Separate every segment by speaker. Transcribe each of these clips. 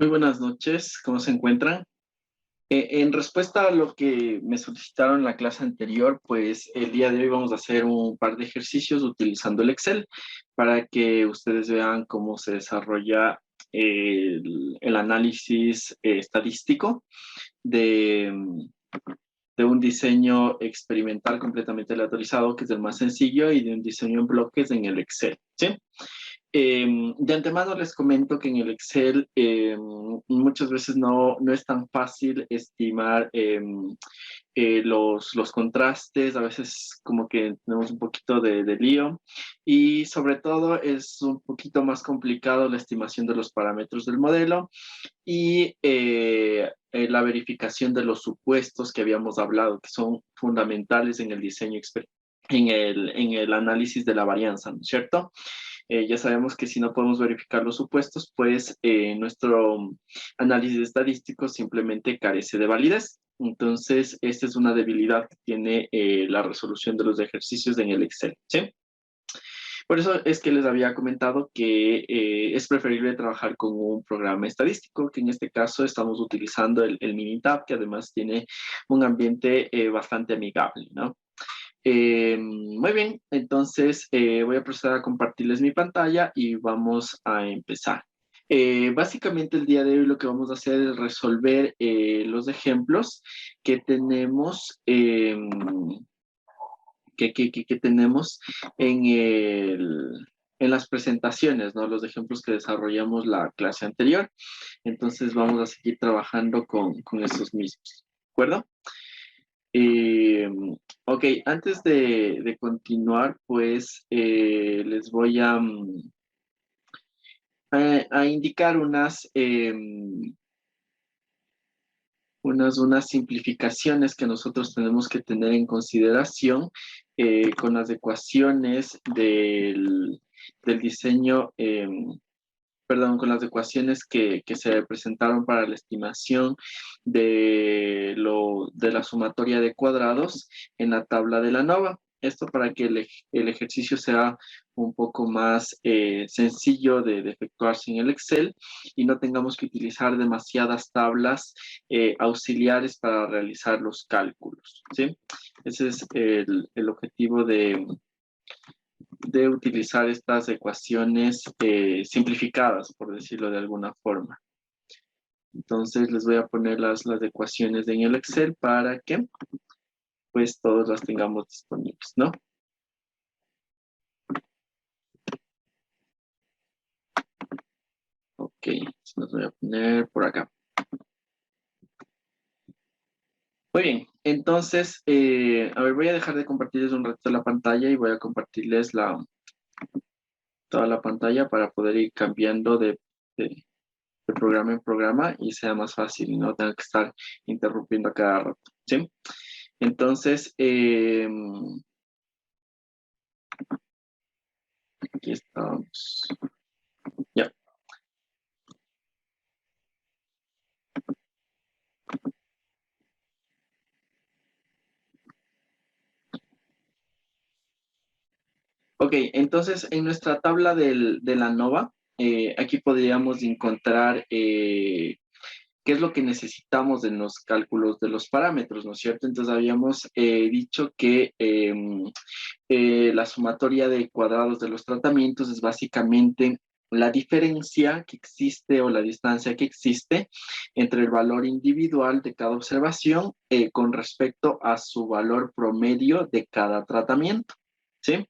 Speaker 1: Muy buenas noches, ¿cómo se encuentran? En respuesta a lo que me solicitaron en la clase anterior, pues el día de hoy vamos a hacer un par de ejercicios utilizando el Excel para que ustedes vean cómo se desarrolla el análisis estadístico de, de un diseño experimental completamente aleatorizado, que es el más sencillo, y de un diseño en bloques en el Excel, ¿sí? De antemano les comento que en el Excel muchas veces no es tan fácil estimar los contrastes, a veces como que tenemos un poquito de lío y sobre todo es un poquito más complicado la estimación de los parámetros del modelo y la verificación de los supuestos que habíamos hablado, que son fundamentales en el diseño, en el análisis de la varianza, ¿no es cierto? Ya sabemos que si no podemos verificar los supuestos, pues nuestro análisis estadístico simplemente carece de validez. Entonces, esta es una debilidad que tiene la resolución de los ejercicios en el Excel, ¿sí? Por eso es que les había comentado que es preferible trabajar con un programa estadístico, que en este caso estamos utilizando el Minitab, que además tiene un ambiente bastante amigable, ¿no? Muy bien, entonces voy a proceder a compartirles mi pantalla y vamos a empezar. Básicamente el día de hoy lo que vamos a hacer es resolver los ejemplos que tenemos, que tenemos en las presentaciones, ¿no? Los ejemplos que desarrollamos la clase anterior. Entonces vamos a seguir trabajando con esos mismos, ¿de acuerdo? Eh, ok, antes de continuar, pues les voy a indicar unas simplificaciones que nosotros tenemos que tener en consideración con las ecuaciones del diseño, perdón, con las ecuaciones que se presentaron para la estimación de la sumatoria de cuadrados en la tabla de la ANOVA. Esto para que el ejercicio sea un poco más sencillo de efectuarse en el Excel y no tengamos que utilizar demasiadas tablas auxiliares para realizar los cálculos, ¿sí? Ese es el objetivo de utilizar estas ecuaciones simplificadas, por decirlo de alguna forma. Entonces les voy a poner las ecuaciones en el Excel para que pues todos las tengamos disponibles, ¿no? Ok, las voy a poner por acá. Muy bien, entonces, a ver, voy a dejar de compartirles un rato la pantalla y voy a compartirles toda la pantalla para poder ir cambiando de programa en programa y sea más fácil y no tenga que estar interrumpiendo a cada rato, ¿sí? Entonces, aquí estamos. Ya. Ok, entonces en nuestra tabla de la ANOVA, aquí podríamos encontrar qué es lo que necesitamos en los cálculos de los parámetros, ¿no es cierto? Entonces habíamos dicho que la sumatoria de cuadrados de los tratamientos es básicamente la diferencia que existe o la distancia que existe entre el valor individual de cada observación con respecto a su valor promedio de cada tratamiento, ¿sí?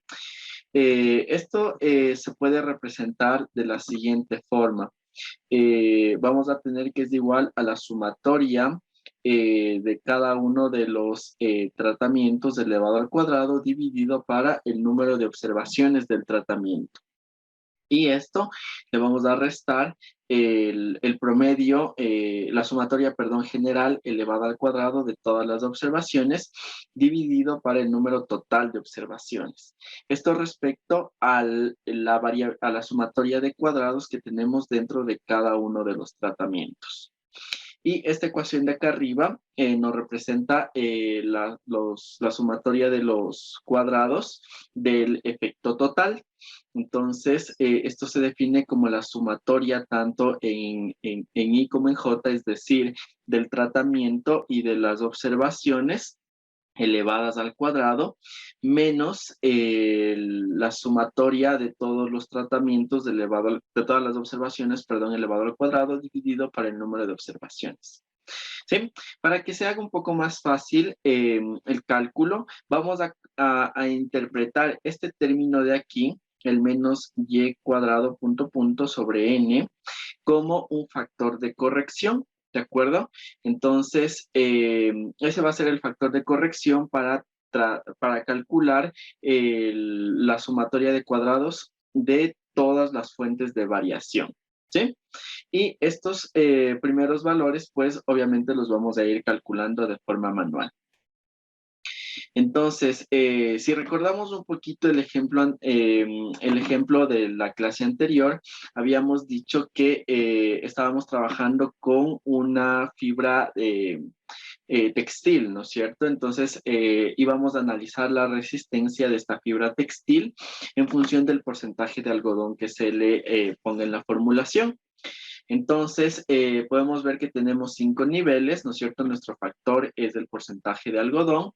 Speaker 1: Esto se puede representar de la siguiente forma. Vamos a tener que es igual a la sumatoria de cada uno de los tratamientos elevado al cuadrado dividido para el número de observaciones del tratamiento. Y esto le vamos a restar el promedio, la sumatoria, perdón, general elevada al cuadrado de todas las observaciones dividido para el número total de observaciones. Esto respecto a la sumatoria de cuadrados que tenemos dentro de cada uno de los tratamientos. Y esta ecuación de acá arriba nos representa la sumatoria de los cuadrados del efecto total. Entonces, esto se define como la sumatoria tanto en I como en J, es decir, del tratamiento y de las observaciones elevadas al cuadrado, menos la sumatoria de todos los tratamientos de todas las observaciones, perdón, elevado al cuadrado, dividido para el número de observaciones. ¿Sí? Para que se haga un poco más fácil el cálculo, vamos a interpretar este término de aquí, el menos y cuadrado punto punto sobre n, como un factor de corrección, ¿de acuerdo? Entonces, ese va a ser el factor de corrección para calcular la sumatoria de cuadrados de todas las fuentes de variación, ¿sí? Y estos primeros valores, pues, obviamente los vamos a ir calculando de forma manual. Entonces, si recordamos un poquito el ejemplo de la clase anterior, habíamos dicho que estábamos trabajando con una fibra textil, ¿no es cierto? Entonces, íbamos a analizar la resistencia de esta fibra textil en función del porcentaje de algodón que se le ponga en la formulación. Entonces, podemos ver que tenemos 5 niveles, ¿no es cierto? Nuestro factor es el porcentaje de algodón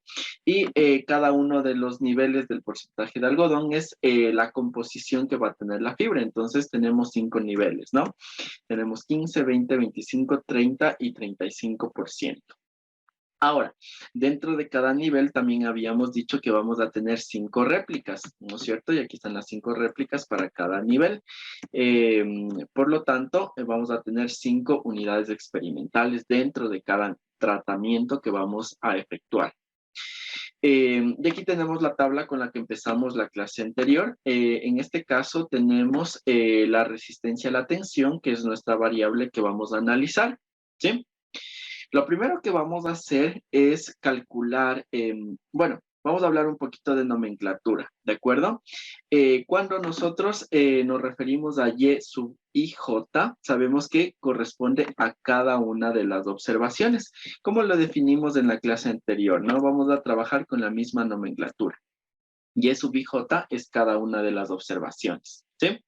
Speaker 1: y cada uno de los niveles del porcentaje de algodón es la composición que va a tener la fibra. Entonces, tenemos 5 niveles, ¿no? Tenemos 15, 20, 25, 30 y 35%. Ahora, dentro de cada nivel también habíamos dicho que vamos a tener 5 réplicas, ¿no es cierto? Y aquí están las 5 réplicas para cada nivel. Por lo tanto, vamos a tener 5 unidades experimentales dentro de cada tratamiento que vamos a efectuar. Y aquí tenemos la tabla con la que empezamos la clase anterior. En este caso tenemos la resistencia a la tensión, que es nuestra variable que vamos a analizar, ¿sí? Lo primero que vamos a hacer es calcular, bueno, vamos a hablar un poquito de nomenclatura, ¿de acuerdo? Cuando nosotros nos referimos a Y sub IJ, sabemos que corresponde a cada una de las observaciones, como lo definimos en la clase anterior, ¿no? Vamos a trabajar con la misma nomenclatura. Y sub IJ es cada una de las observaciones, ¿sí?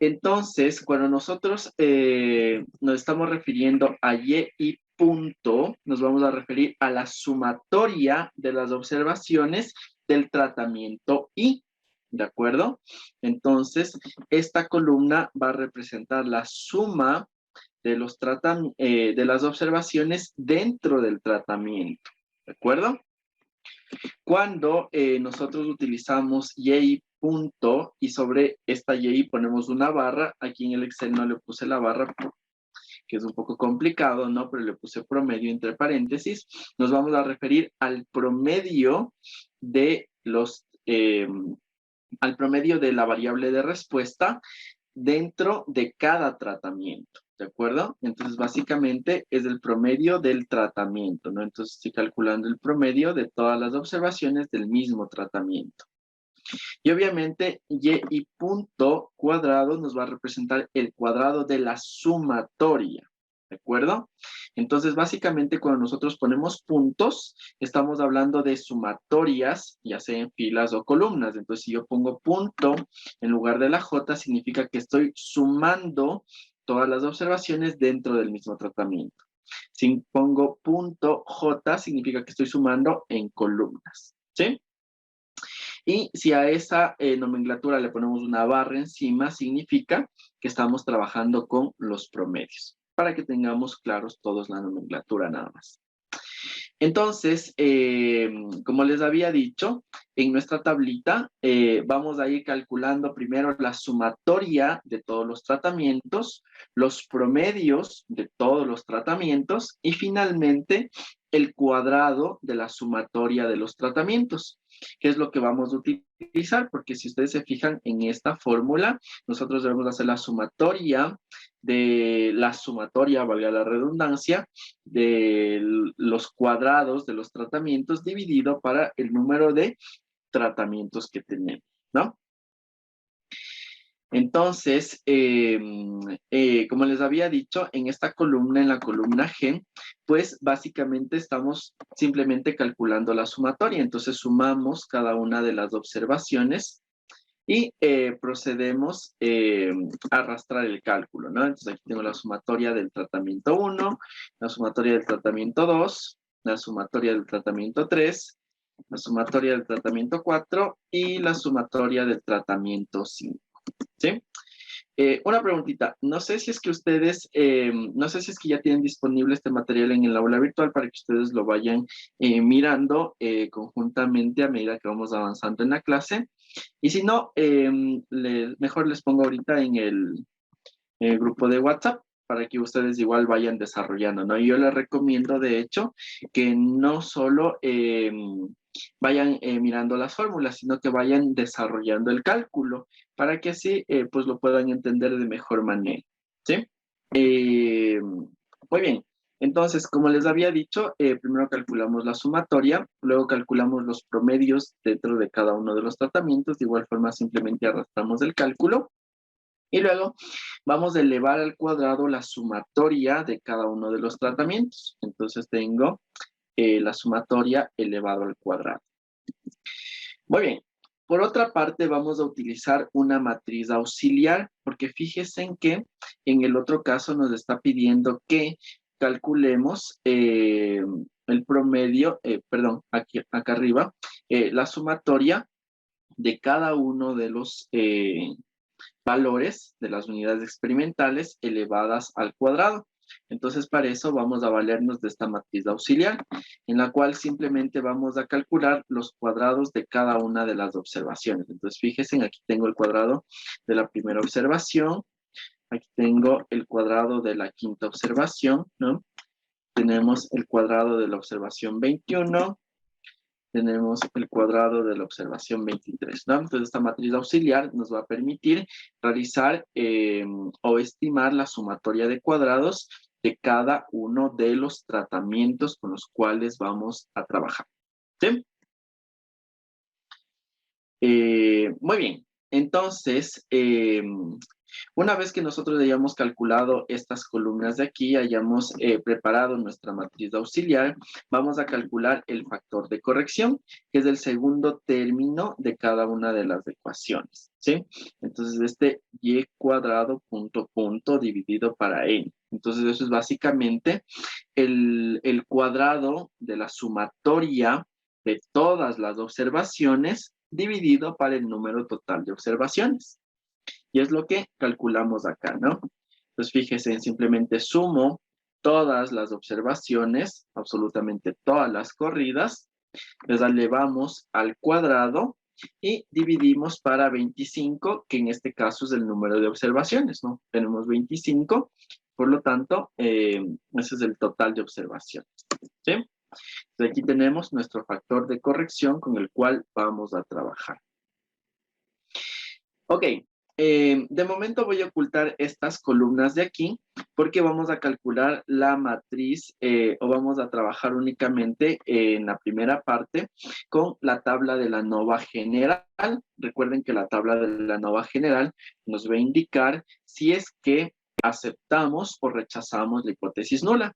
Speaker 1: Entonces, cuando nosotros nos estamos refiriendo a y punto, nos vamos a referir a la sumatoria de las observaciones del tratamiento I, ¿de acuerdo? Entonces, esta columna va a representar la suma de de las observaciones dentro del tratamiento, ¿de acuerdo? Cuando nosotros utilizamos y punto y sobre esta y ponemos una barra, aquí en el Excel no le puse la barra que es un poco complicado, ¿no? Pero le puse promedio entre paréntesis, nos vamos a referir al promedio de al promedio de la variable de respuesta dentro de cada tratamiento, ¿de acuerdo? Entonces, básicamente es el promedio del tratamiento, ¿no? Entonces, estoy calculando el promedio de todas las observaciones del mismo tratamiento. Y obviamente, y punto cuadrado nos va a representar el cuadrado de la sumatoria, ¿de acuerdo? Entonces, básicamente, cuando nosotros ponemos puntos, estamos hablando de sumatorias, ya sea en filas o columnas. Entonces, si yo pongo punto en lugar de la J, significa que estoy sumando todas las observaciones dentro del mismo tratamiento. Si pongo punto J, significa que estoy sumando en columnas, ¿sí? Y si a esa nomenclatura le ponemos una barra encima, significa que estamos trabajando con los promedios, para que tengamos claros todos la nomenclatura nada más. Entonces, como les había dicho, en nuestra tablita vamos a ir calculando primero la sumatoria de todos los tratamientos, los promedios de todos los tratamientos y finalmente el cuadrado de la sumatoria de los tratamientos, que es lo que vamos a utilizar, porque si ustedes se fijan en esta fórmula, nosotros debemos hacer la sumatoria, valga la redundancia, de los cuadrados de los tratamientos dividido para el número de tratamientos que tenemos, ¿no? Entonces, como les había dicho, en esta columna, en la columna G, pues básicamente estamos simplemente calculando la sumatoria. Entonces sumamos cada una de las observaciones y procedemos a arrastrar el cálculo, ¿no? Entonces aquí tengo la sumatoria del tratamiento 1, la sumatoria del tratamiento 2, la sumatoria del tratamiento 3, la sumatoria del tratamiento 4 y la sumatoria del tratamiento 5, ¿sí? Una preguntita, no sé si es que ustedes, no sé si es que ya tienen disponible este material en el aula virtual para que ustedes lo vayan mirando conjuntamente a medida que vamos avanzando en la clase. Y si no, mejor les pongo ahorita en el grupo de WhatsApp para que ustedes igual vayan desarrollando, ¿no? Y yo les recomiendo, de hecho, que no solo vayan mirando las fórmulas, sino que vayan desarrollando el cálculo para que así pues lo puedan entender de mejor manera, ¿sí? Muy bien. Entonces, como les había dicho, primero calculamos la sumatoria, luego calculamos los promedios dentro de cada uno de los tratamientos, de igual forma simplemente arrastramos el cálculo y luego vamos a elevar al cuadrado la sumatoria de cada uno de los tratamientos. Entonces tengo la sumatoria elevado al cuadrado. Muy bien. Por otra parte, vamos a utilizar una matriz auxiliar, porque fíjense en que en el otro caso nos está pidiendo que calculemos el promedio, perdón, acá arriba, la sumatoria de cada uno de los valores de las unidades experimentales elevadas al cuadrado. Entonces, para eso vamos a valernos de esta matriz auxiliar, en la cual simplemente vamos a calcular los cuadrados de cada una de las observaciones. Entonces, fíjense, aquí tengo el cuadrado de la primera observación, aquí tengo el cuadrado de la quinta observación, ¿no? Tenemos el cuadrado de la observación 21, tenemos el cuadrado de la observación 23, ¿no? Entonces, esta matriz auxiliar nos va a permitir realizar o estimar la sumatoria de cuadrados de cada uno de los tratamientos con los cuales vamos a trabajar, ¿sí? Muy bien. Entonces, una vez que nosotros hayamos calculado estas columnas de aquí, hayamos preparado nuestra matriz auxiliar, vamos a calcular el factor de corrección, que es el segundo término de cada una de las ecuaciones, ¿sí? Entonces, este y cuadrado punto punto dividido para n. Entonces, eso es básicamente el cuadrado de la sumatoria de todas las observaciones dividido para el número total de observaciones. Y es lo que calculamos acá, ¿no? Entonces, fíjense, simplemente sumo todas las observaciones, absolutamente todas las corridas, las elevamos al cuadrado y dividimos para 25, que en este caso es el número de observaciones, ¿no? Tenemos 25, por lo tanto, ese es el total de observaciones, ¿sí? Entonces, aquí tenemos nuestro factor de corrección con el cual vamos a trabajar. Ok, de momento voy a ocultar estas columnas de aquí porque vamos a calcular la matriz o vamos a trabajar únicamente en la primera parte con la tabla de la ANOVA general. Recuerden que la tabla de la ANOVA general nos va a indicar si es que aceptamos o rechazamos la hipótesis nula.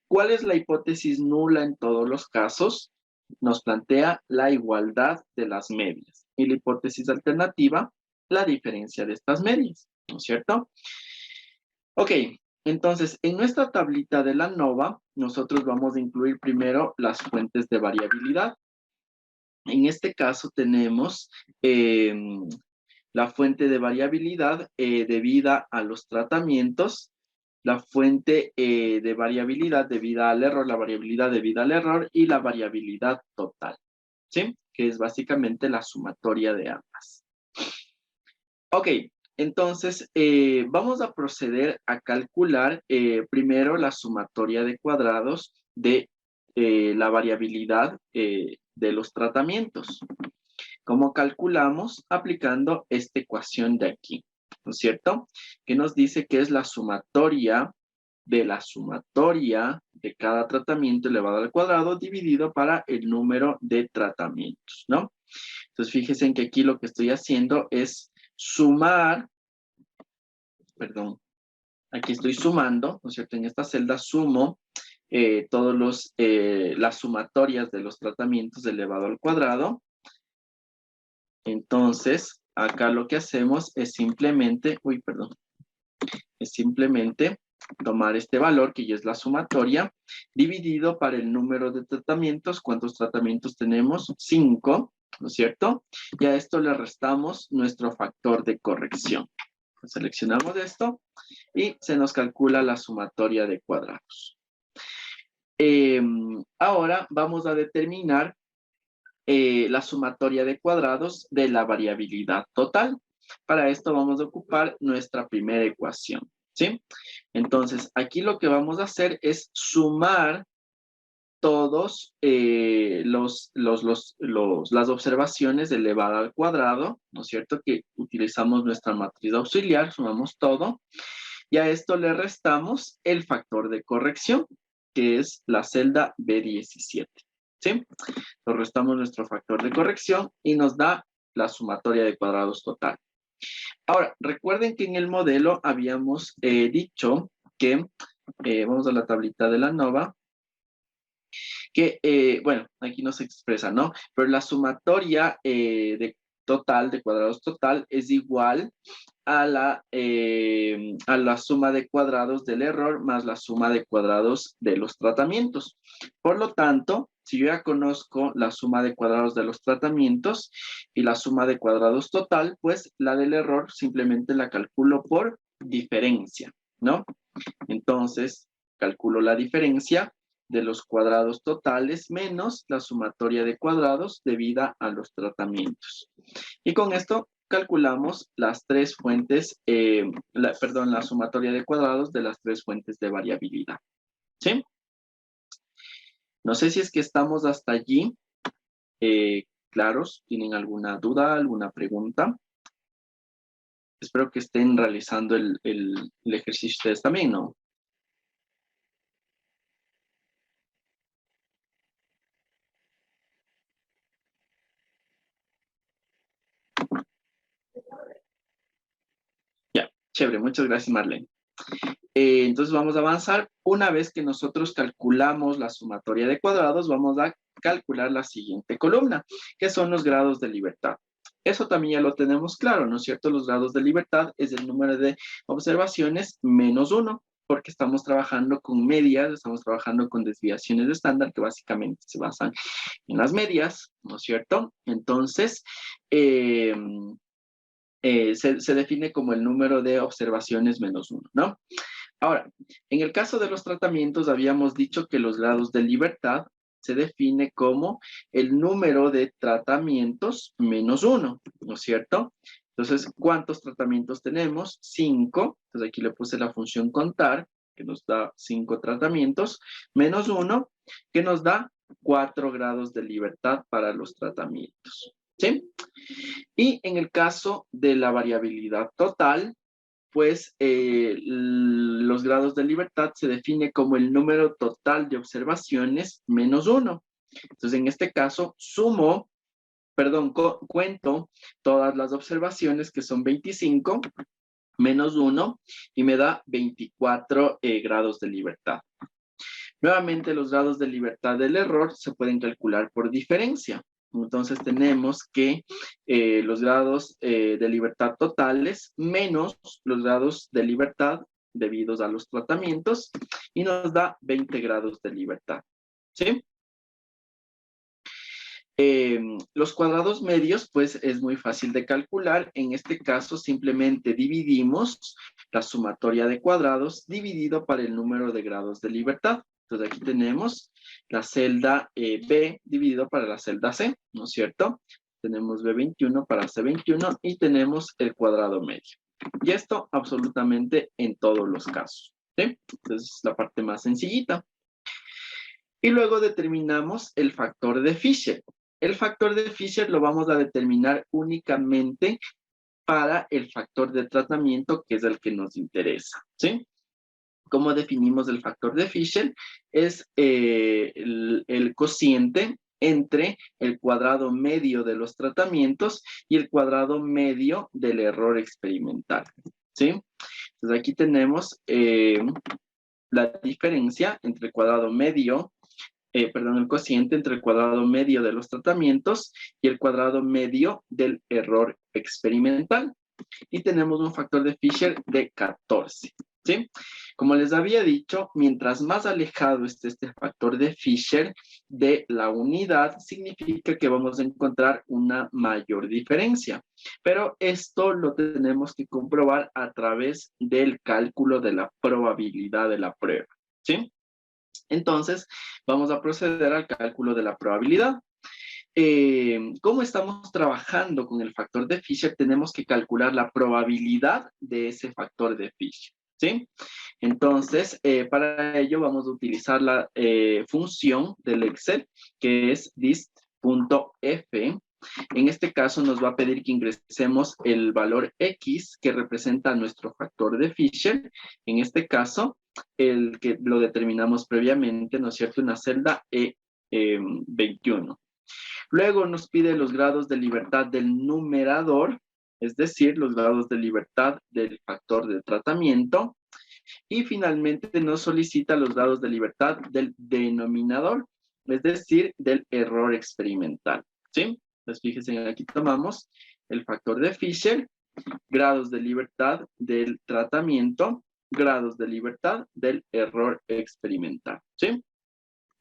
Speaker 1: ¿Cuál es la hipótesis nula en todos los casos? Nos plantea la igualdad de las medias. Y la hipótesis alternativa, la diferencia de estas medias, ¿no es cierto? Ok, entonces en nuestra tablita de la ANOVA, nosotros vamos a incluir primero las fuentes de variabilidad. En este caso tenemos la fuente de variabilidad debida a los tratamientos, la fuente de variabilidad debida al error, la variabilidad debida al error y la variabilidad total, ¿sí? Que es básicamente la sumatoria de ambas. Ok, entonces vamos a proceder a calcular primero la sumatoria de cuadrados de la variabilidad de los tratamientos. ¿Cómo calculamos? Aplicando esta ecuación de aquí, ¿no es cierto? Que nos dice que es la sumatoria de cada tratamiento elevado al cuadrado dividido para el número de tratamientos, ¿no? Entonces, fíjense en que aquí lo que estoy haciendo es sumar perdón, aquí estoy sumando, ¿no es cierto? En esta celda sumo las sumatorias de los tratamientos elevado al cuadrado. Entonces, acá lo que hacemos es simplemente, es simplemente tomar este valor, que ya es la sumatoria, dividido para el número de tratamientos. ¿Cuántos tratamientos tenemos? 5, ¿no es cierto? Y a esto le restamos nuestro factor de corrección. Seleccionamos esto y se nos calcula la sumatoria de cuadrados. Ahora vamos a determinar la sumatoria de cuadrados de la variabilidad total. Para esto vamos a ocupar nuestra primera ecuación, ¿sí? Entonces, aquí lo que vamos a hacer es sumar todos las observaciones elevada al cuadrado, ¿no es cierto? Que utilizamos nuestra matriz auxiliar, sumamos todo, y a esto le restamos el factor de corrección, que es la celda B17, ¿sí? Lo restamos nuestro factor de corrección y nos da la sumatoria de cuadrados total. Ahora, recuerden que en el modelo habíamos dicho que, vamos a la tablita de la ANOVA, que, bueno, aquí no se expresa, ¿no? Pero la sumatoria de cuadrados total, es igual a la suma de cuadrados del error más la suma de cuadrados de los tratamientos. Por lo tanto, si yo ya conozco la suma de cuadrados de los tratamientos y la suma de cuadrados total, pues la del error simplemente la calculo por diferencia, ¿no? Entonces, calculo la diferencia de los cuadrados totales menos la sumatoria de cuadrados debida a los tratamientos. Y con esto calculamos las tres fuentes, la sumatoria de cuadrados de las tres fuentes de variabilidad. ¿Sí? No sé si es que estamos hasta allí claros. ¿Tienen alguna duda, alguna pregunta? Espero que estén realizando el ejercicio ustedes también, ¿no? Ya, chévere. Muchas gracias, Marlene. Entonces vamos a avanzar. Una vez que nosotros calculamos la sumatoria de cuadrados, vamos a calcular la siguiente columna, que son los grados de libertad. Eso también ya lo tenemos claro, ¿no es cierto? Los grados de libertad es el número de observaciones menos 1, porque estamos trabajando con medias, estamos trabajando con desviaciones de estándar que básicamente se basan en las medias, ¿no es cierto? Entonces, se define como el número de observaciones menos 1, ¿no? Ahora, en el caso de los tratamientos, habíamos dicho que los grados de libertad se define como el número de tratamientos menos 1, ¿no es cierto? Entonces, ¿cuántos tratamientos tenemos? 5. Entonces, aquí le puse la función contar, que nos da 5 tratamientos, menos 1, que nos da 4 grados de libertad para los tratamientos, ¿sí? Y en el caso de la variabilidad total, pues los grados de libertad se define como el número total de observaciones menos 1. Entonces, en este caso, cuento todas las observaciones, que son 25, menos 1, y me da 24 grados de libertad. Nuevamente, los grados de libertad del error se pueden calcular por diferencia. Entonces tenemos que los grados de libertad totales menos los grados de libertad debidos a los tratamientos, y nos da 20 grados de libertad, ¿sí? Los cuadrados medios, pues es muy fácil de calcular. En este caso simplemente dividimos la sumatoria de cuadrados dividido para el número de grados de libertad. Entonces aquí tenemos la celda B dividido para la celda C, ¿no es cierto? Tenemos B21 para C21 y tenemos el cuadrado medio. Y esto absolutamente en todos los casos, ¿sí? Entonces es la parte más sencillita. Y luego determinamos el factor de Fisher. El factor de Fisher lo vamos a determinar únicamente para el factor de tratamiento, que es el que nos interesa, ¿sí? ¿Cómo definimos el factor de Fisher? Es el cociente entre el cuadrado medio de los tratamientos y el cuadrado medio del error experimental. ¿sí? Entonces aquí tenemos la diferencia entre el cuadrado medio, el cociente entre el cuadrado medio de los tratamientos y el cuadrado medio del error experimental. Y tenemos un factor de Fisher de 14, ¿sí? Como les había dicho, mientras más alejado esté este factor de Fisher de la unidad, significa que vamos a encontrar una mayor diferencia. Pero esto lo tenemos que comprobar a través del cálculo de la probabilidad de la prueba, ¿sí? Entonces, vamos a proceder al cálculo de la probabilidad. ¿Cómo estamos trabajando con el factor de Fisher? Tenemos que calcular la probabilidad de ese factor de Fisher, ¿sí? Entonces, para ello vamos a utilizar la función del Excel, que es dist.f. En este caso nos va a pedir que ingresemos el valor X, que representa nuestro factor de Fisher. En este caso, el que lo determinamos previamente, ¿no es cierto?, en la celda E21. Luego nos pide los grados de libertad del numerador, es decir, los grados de libertad del factor de tratamiento. Y finalmente nos solicita los grados de libertad del denominador, es decir, del error experimental, ¿sí? Entonces fíjense, aquí tomamos el factor de Fisher, grados de libertad del tratamiento, grados de libertad del error experimental, ¿sí?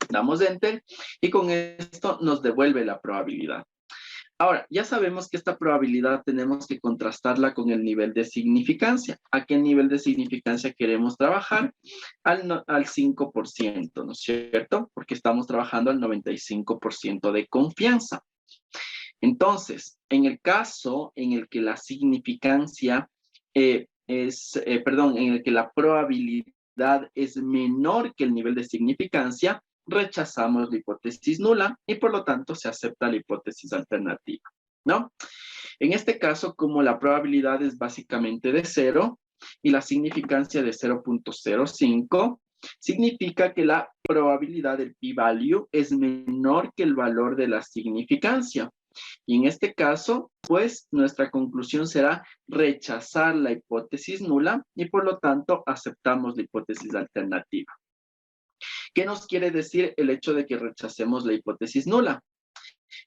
Speaker 1: Damos Enter y con esto nos devuelve la probabilidad. Ahora, ya sabemos que esta probabilidad tenemos que contrastarla con el nivel de significancia. ¿A qué nivel de significancia queremos trabajar? Al 5%, ¿no es cierto? Porque estamos trabajando al 95% de confianza. Entonces, en el caso en el que la significancia en el que la probabilidad es menor que el nivel de significancia, rechazamos la hipótesis nula y por lo tanto se acepta la hipótesis alternativa, ¿no? En este caso, como la probabilidad es básicamente de 0 y la significancia de 0.05, significa que la probabilidad del p-value es menor que el valor de la significancia. Y en este caso, pues nuestra conclusión será rechazar la hipótesis nula y por lo tanto aceptamos la hipótesis alternativa. ¿Qué nos quiere decir el hecho de que rechacemos la hipótesis nula?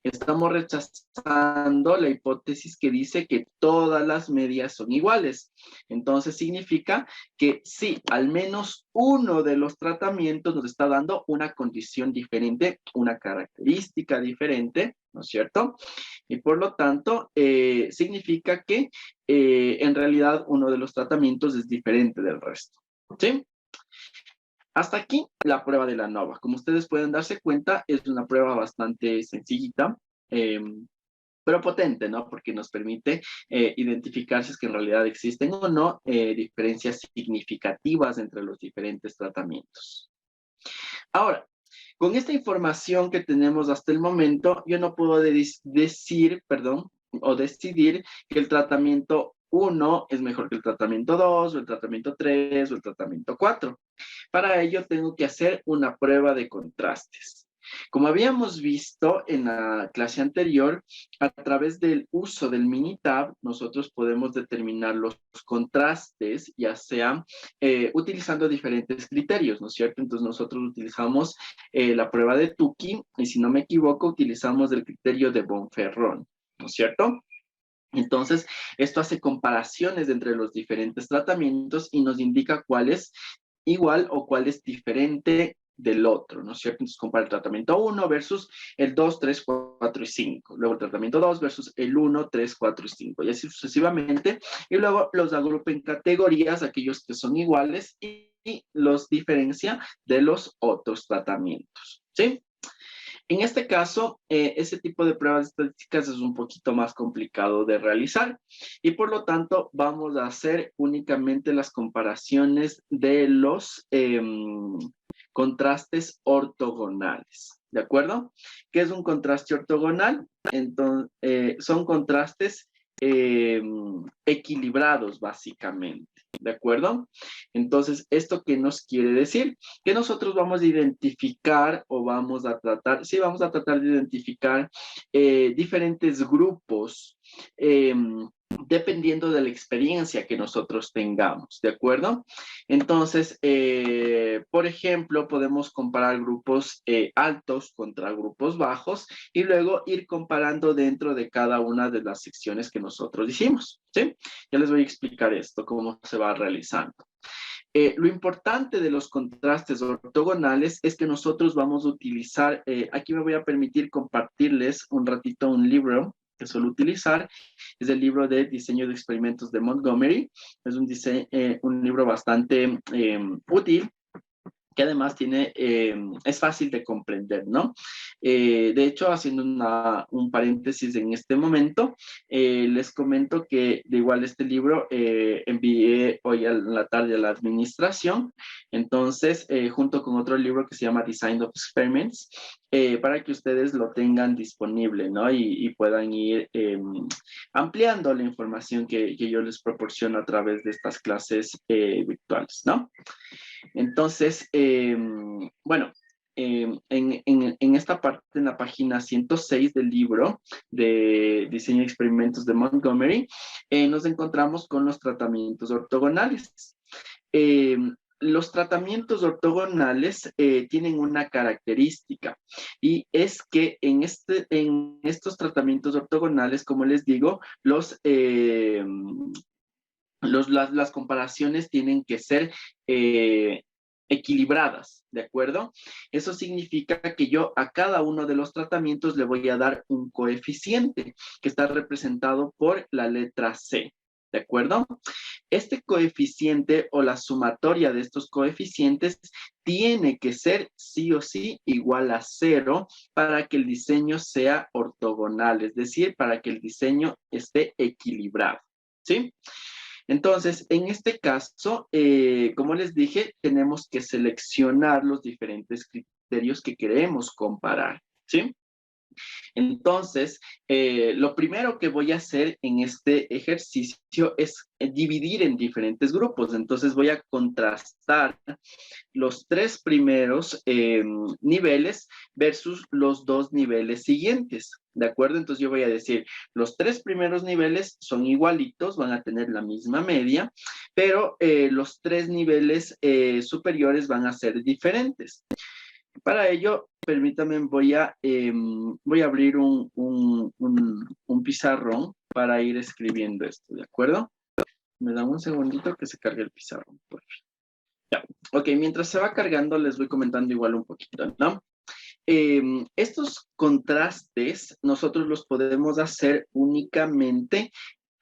Speaker 1: Estamos rechazando la hipótesis que dice que todas las medias son iguales. Entonces significa que sí, al menos uno de los tratamientos nos está dando una condición diferente, una característica diferente, ¿no es cierto? Y por lo tanto, significa que en realidad uno de los tratamientos es diferente del resto, ¿sí? Hasta aquí la prueba de la ANOVA. Como ustedes pueden darse cuenta, es una prueba bastante sencillita, pero potente, ¿no? Porque nos permite identificar si es que en realidad existen o no diferencias significativas entre los diferentes tratamientos. Ahora, con esta información que tenemos hasta el momento, yo no puedo decidir que el tratamiento 1 es mejor que el tratamiento 2, o el tratamiento 3, o el tratamiento 4. Para ello tengo que hacer una prueba de contrastes. Como habíamos visto en la clase anterior, a través del uso del Minitab, nosotros podemos determinar los contrastes, ya sea utilizando diferentes criterios, ¿no es cierto? Entonces nosotros utilizamos la prueba de Tukey, y si no me equivoco, utilizamos el criterio de Bonferrón, ¿no es cierto? Entonces, esto hace comparaciones entre los diferentes tratamientos y nos indica cuál es igual o cuál es diferente del otro, ¿no es cierto? Entonces, compara el tratamiento 1 versus el 2, 3, 4 y 5. Luego el tratamiento 2 versus el 1, 3, 4 y 5. Y así sucesivamente. Y luego los agrupa en categorías, aquellos que son iguales, y los diferencia de los otros tratamientos, ¿sí? En este caso, ese tipo de pruebas estadísticas es un poquito más complicado de realizar y por lo tanto vamos a hacer únicamente las comparaciones de los contrastes ortogonales, ¿de acuerdo? ¿Qué es un contraste ortogonal? Entonces, son contrastes equilibrados básicamente, ¿de acuerdo? Entonces, ¿esto qué nos quiere decir? Que nosotros vamos a identificar o vamos a tratar, sí, vamos a tratar de identificar diferentes grupos dependiendo de la experiencia que nosotros tengamos, ¿de acuerdo? Entonces, por ejemplo, podemos comparar grupos altos contra grupos bajos y luego ir comparando dentro de cada una de las secciones que nosotros hicimos, ¿sí? Ya les voy a explicar esto, cómo se va realizando. Lo importante de los contrastes ortogonales es que nosotros vamos a utilizar, aquí me voy a permitir compartirles un ratito un libro que suelo utilizar, es el libro de diseño de experimentos de Montgomery, es un libro bastante útil, que además es fácil de comprender, ¿no? De hecho, haciendo un paréntesis en este momento, les comento que de igual este libro envié hoy a la tarde a la administración, entonces, junto con otro libro que se llama Design of Experiments, para que ustedes lo tengan disponible, ¿no? Y puedan ir ampliando la información que yo les proporciono a través de estas clases virtuales, ¿no? Entonces, bueno, en esta parte, en la página 106 del libro de Diseño de Experimentos de Montgomery, nos encontramos con los tratamientos ortogonales. Eh, los tratamientos ortogonales tienen una característica y es que en estos tratamientos ortogonales, como les digo, las comparaciones tienen que ser equilibradas, ¿de acuerdo? Eso significa que yo a cada uno de los tratamientos le voy a dar un coeficiente que está representado por la letra C, ¿de acuerdo? Este coeficiente o la sumatoria de estos coeficientes tiene que ser sí o sí igual a 0 para que el diseño sea ortogonal, es decir, para que el diseño esté equilibrado, ¿sí? Entonces, en este caso, como les dije, tenemos que seleccionar los diferentes criterios que queremos comparar, ¿sí? Entonces, lo primero que voy a hacer en este ejercicio es dividir en diferentes grupos. Entonces, voy a contrastar los 3 primeros niveles versus los 2 niveles siguientes, ¿de acuerdo? Entonces yo voy a decir, los 3 primeros niveles son igualitos, van a tener la misma media, pero los 3 niveles superiores van a ser diferentes. Para ello, permítanme, voy a abrir un pizarrón para ir escribiendo esto, ¿de acuerdo? Me dan un segundito que se cargue el pizarrón, por favor. Ya, ok, mientras se va cargando les voy comentando igual un poquito, ¿no? Estos contrastes nosotros los podemos hacer únicamente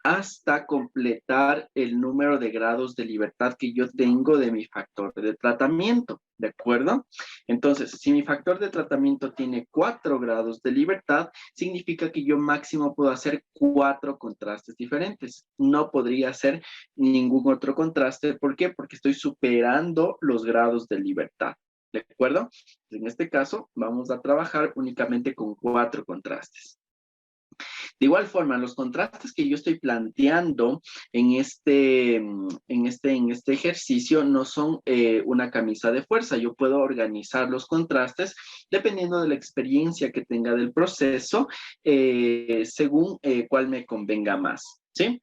Speaker 1: hasta completar el número de grados de libertad que yo tengo de mi factor de tratamiento, ¿de acuerdo? Entonces, si mi factor de tratamiento tiene 4 grados de libertad, significa que yo máximo puedo hacer 4 contrastes diferentes. No podría hacer ningún otro contraste. ¿Por qué? Porque estoy superando los grados de libertad. ¿De acuerdo? En este caso, vamos a trabajar únicamente con 4 contrastes. De igual forma, los contrastes que yo estoy planteando en este ejercicio no son una camisa de fuerza. Yo puedo organizar los contrastes dependiendo de la experiencia que tenga del proceso, según cuál me convenga más, ¿sí?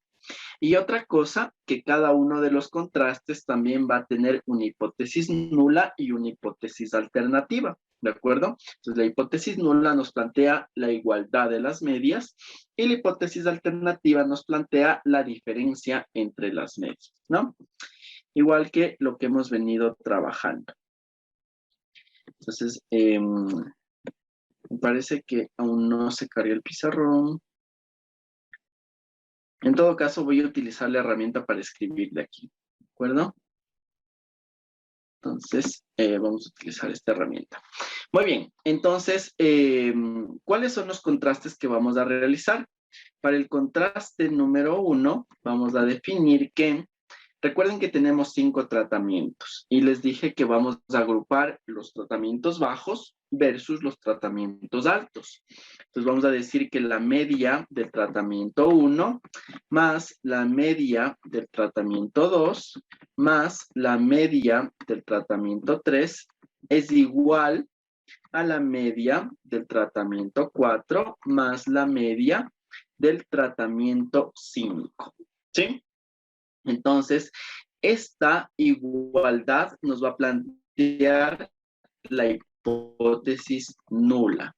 Speaker 1: Y otra cosa, que cada uno de los contrastes también va a tener una hipótesis nula y una hipótesis alternativa, ¿de acuerdo? Entonces, la hipótesis nula nos plantea la igualdad de las medias y la hipótesis alternativa nos plantea la diferencia entre las medias, ¿no? Igual que lo que hemos venido trabajando. Entonces, me parece que aún no se carga el pizarrón. En todo caso, voy a utilizar la herramienta para escribir de aquí, ¿de acuerdo? Entonces, vamos a utilizar esta herramienta. Muy bien, entonces, ¿cuáles son los contrastes que vamos a realizar? Para el contraste número 1, vamos a definir que, recuerden que tenemos 5 tratamientos y les dije que vamos a agrupar los tratamientos bajos versus los tratamientos altos. Entonces vamos a decir que la media del tratamiento 1 más la media del tratamiento 2 más la media del tratamiento 3 es igual a la media del tratamiento 4 más la media del tratamiento 5. ¿Sí? Entonces, esta igualdad nos va a plantear la hipótesis nula.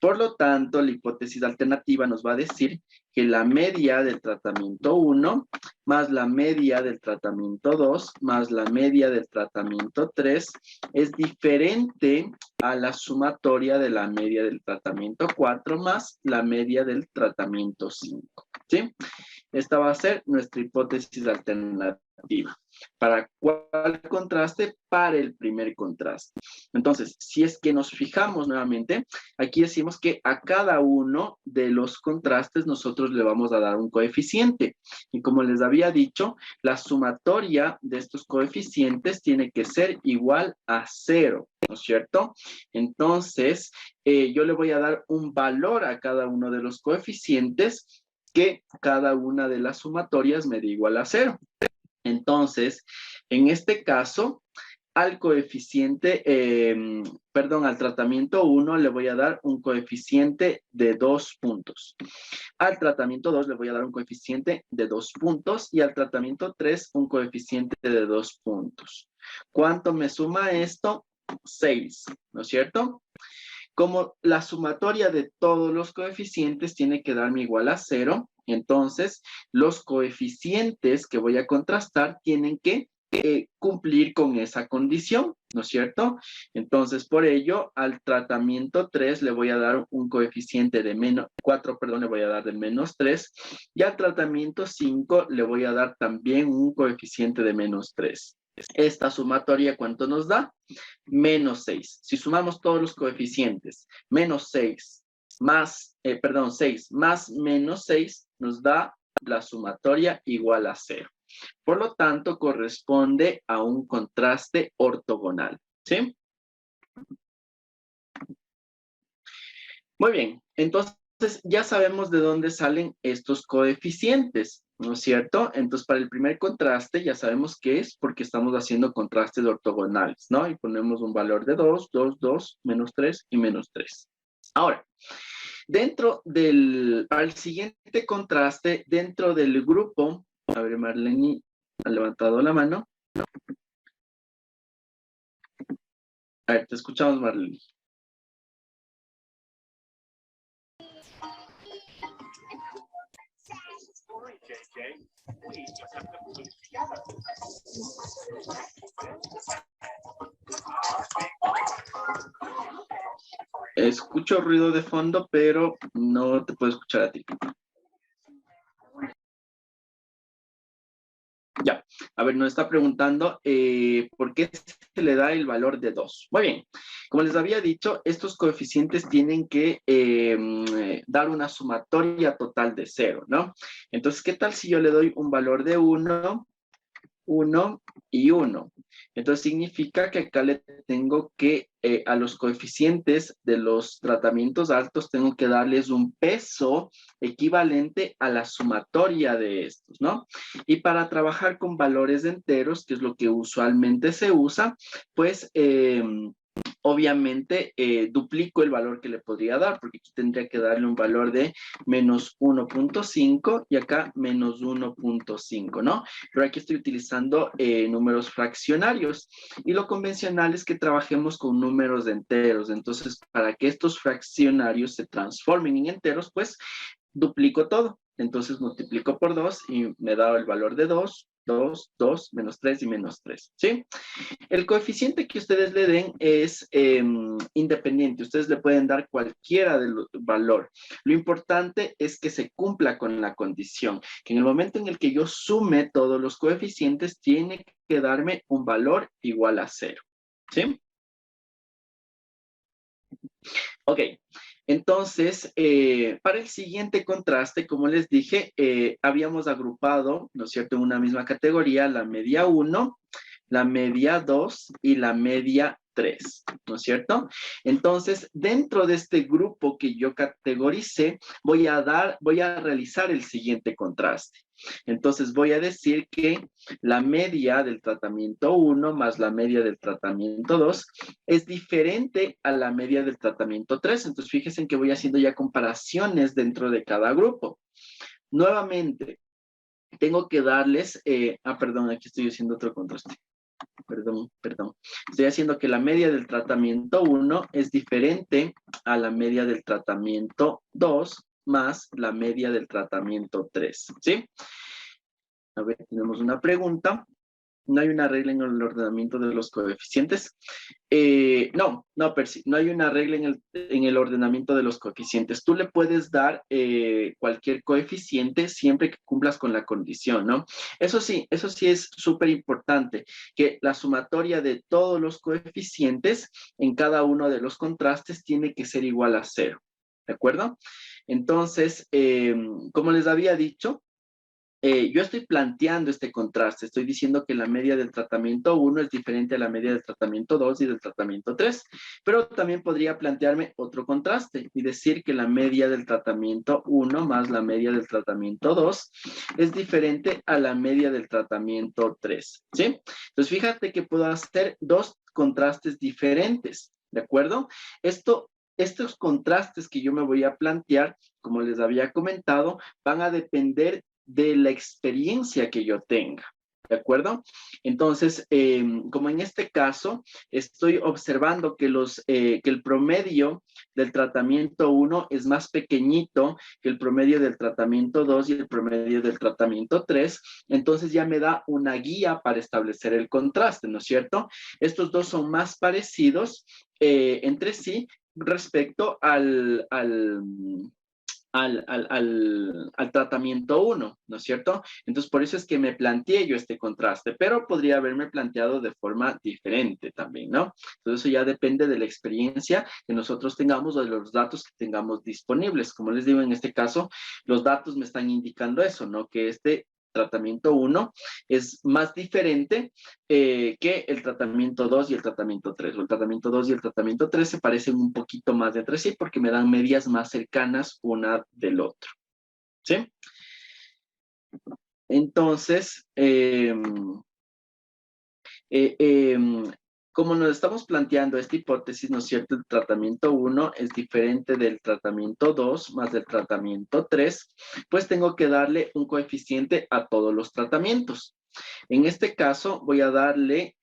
Speaker 1: Por lo tanto, la hipótesis alternativa nos va a decir que la media del tratamiento 1 más la media del tratamiento 2 más la media del tratamiento 3 es diferente a la sumatoria de la media del tratamiento 4 más la media del tratamiento 5. ¿Sí? Esta va a ser nuestra hipótesis alternativa. ¿Para cuál contraste? Para el primer contraste. Entonces, si es que nos fijamos nuevamente, aquí decimos que a cada uno de los contrastes nosotros le vamos a dar un coeficiente. Y como les había dicho, la sumatoria de estos coeficientes tiene que ser igual a 0, ¿no es cierto? Entonces, yo le voy a dar un valor a cada uno de los coeficientes que cada una de las sumatorias me dé igual a 0. Entonces, en este caso, al coeficiente, al tratamiento 1 le voy a dar un coeficiente de 2 puntos. Al tratamiento 2 le voy a dar un coeficiente de 2 puntos y al tratamiento 3 un coeficiente de 2 puntos. ¿Cuánto me suma esto? 6, ¿no es cierto? Como la sumatoria de todos los coeficientes tiene que darme igual a 0, entonces los coeficientes que voy a contrastar tienen que cumplir con esa condición, ¿no es cierto? Entonces, por ello, al tratamiento 3 le voy a dar un coeficiente de menos 4, le voy a dar de menos 3, y al tratamiento 5 le voy a dar también un coeficiente de menos 3. Esta sumatoria, ¿cuánto nos da? Menos 6. Si sumamos todos los coeficientes, menos 6 más, 6 más menos 6 nos da la sumatoria igual a 0. Por lo tanto, corresponde a un contraste ortogonal. ¿Sí? Muy bien. Entonces, ya sabemos de dónde salen estos coeficientes, ¿no es cierto? Entonces, para el primer contraste ya sabemos qué es porque estamos haciendo contrastes ortogonales, ¿no? Y ponemos un valor de 2, 2, 2, menos 3 y menos 3. Ahora, para el siguiente contraste, dentro del grupo, a ver, Marlene ha levantado la mano. A ver, te escuchamos, Marlene. Escucho ruido de fondo, pero no te puedo escuchar a ti. Ya, a ver, nos está preguntando por qué se le da el valor de 2. Muy bien, como les había dicho, estos coeficientes tienen que dar una sumatoria total de 0, ¿no? Entonces, ¿qué tal si yo le doy un valor de 1, 1 y 1? Entonces significa que acá le tengo que, a los coeficientes de los tratamientos altos, tengo que darles un peso equivalente a la sumatoria de estos, ¿no? Y para trabajar con valores enteros, que es lo que usualmente se usa, pues obviamente duplico el valor que le podría dar, porque aquí tendría que darle un valor de menos 1.5 y acá menos 1.5, ¿no? Pero aquí estoy utilizando números fraccionarios y lo convencional es que trabajemos con números enteros. Entonces, para que estos fraccionarios se transformen en enteros, pues duplico todo. Entonces multiplico por 2 y me da el valor de 2, 2, 2, menos 3 y menos 3, ¿sí? El coeficiente que ustedes le den es independiente. Ustedes le pueden dar cualquiera del valor. Lo importante es que se cumpla con la condición, que en el momento en el que yo sume todos los coeficientes, tiene que darme un valor igual a 0, ¿sí? Ok, entonces, para el siguiente contraste, como les dije, habíamos agrupado, ¿no es cierto?, en una misma categoría, la media 1, la media 2 y la media 3, ¿no es cierto? Entonces, dentro de este grupo que yo categoricé, voy a realizar el siguiente contraste. Entonces, voy a decir que la media del tratamiento 1 más la media del tratamiento 2 es diferente a la media del tratamiento 3. Entonces, fíjense que voy haciendo ya comparaciones dentro de cada grupo. Nuevamente, tengo que darles, perdón, aquí estoy haciendo otro contraste. Perdón. Estoy haciendo que la media del tratamiento 1 es diferente a la media del tratamiento 2 más la media del tratamiento 3, ¿sí? A ver, tenemos una pregunta. ¿No hay una regla en el ordenamiento de los coeficientes? No, Percy, no hay una regla en el ordenamiento de los coeficientes. Tú le puedes dar cualquier coeficiente siempre que cumplas con la condición, ¿no? Eso sí es súper importante, que la sumatoria de todos los coeficientes en cada uno de los contrastes tiene que ser igual a 0, ¿de acuerdo? Entonces, como les había dicho, yo estoy planteando este contraste, estoy diciendo que la media del tratamiento 1 es diferente a la media del tratamiento 2 y del tratamiento 3, pero también podría plantearme otro contraste y decir que la media del tratamiento 1 más la media del tratamiento 2 es diferente a la media del tratamiento 3, ¿sí? Entonces fíjate que puedo hacer dos contrastes diferentes, ¿de acuerdo? Estos contrastes que yo me voy a plantear, como les había comentado, van a depender de la experiencia que yo tenga, ¿de acuerdo? Entonces, como en este caso, estoy observando que el promedio del tratamiento 1 es más pequeñito que el promedio del tratamiento 2 y el promedio del tratamiento 3, entonces ya me da una guía para establecer el contraste, ¿no es cierto? Estos dos son más parecidos entre sí respecto al tratamiento 1, ¿no es cierto? Entonces, por eso es que me planteé yo este contraste, pero podría haberme planteado de forma diferente también, ¿no? Entonces, eso ya depende de la experiencia que nosotros tengamos o de los datos que tengamos disponibles. Como les digo, en este caso, los datos me están indicando eso, ¿no? Que este tratamiento 1 es más diferente que el tratamiento 2 y el tratamiento 3. O el tratamiento 2 y el tratamiento 3 se parecen un poquito más entre sí porque me dan medias más cercanas una del otro. ¿Sí? Entonces, como nos estamos planteando esta hipótesis, ¿no es cierto? El tratamiento 1 es diferente del tratamiento 2 más del tratamiento 3, pues tengo que darle un coeficiente a todos los tratamientos. En este caso, voy a darle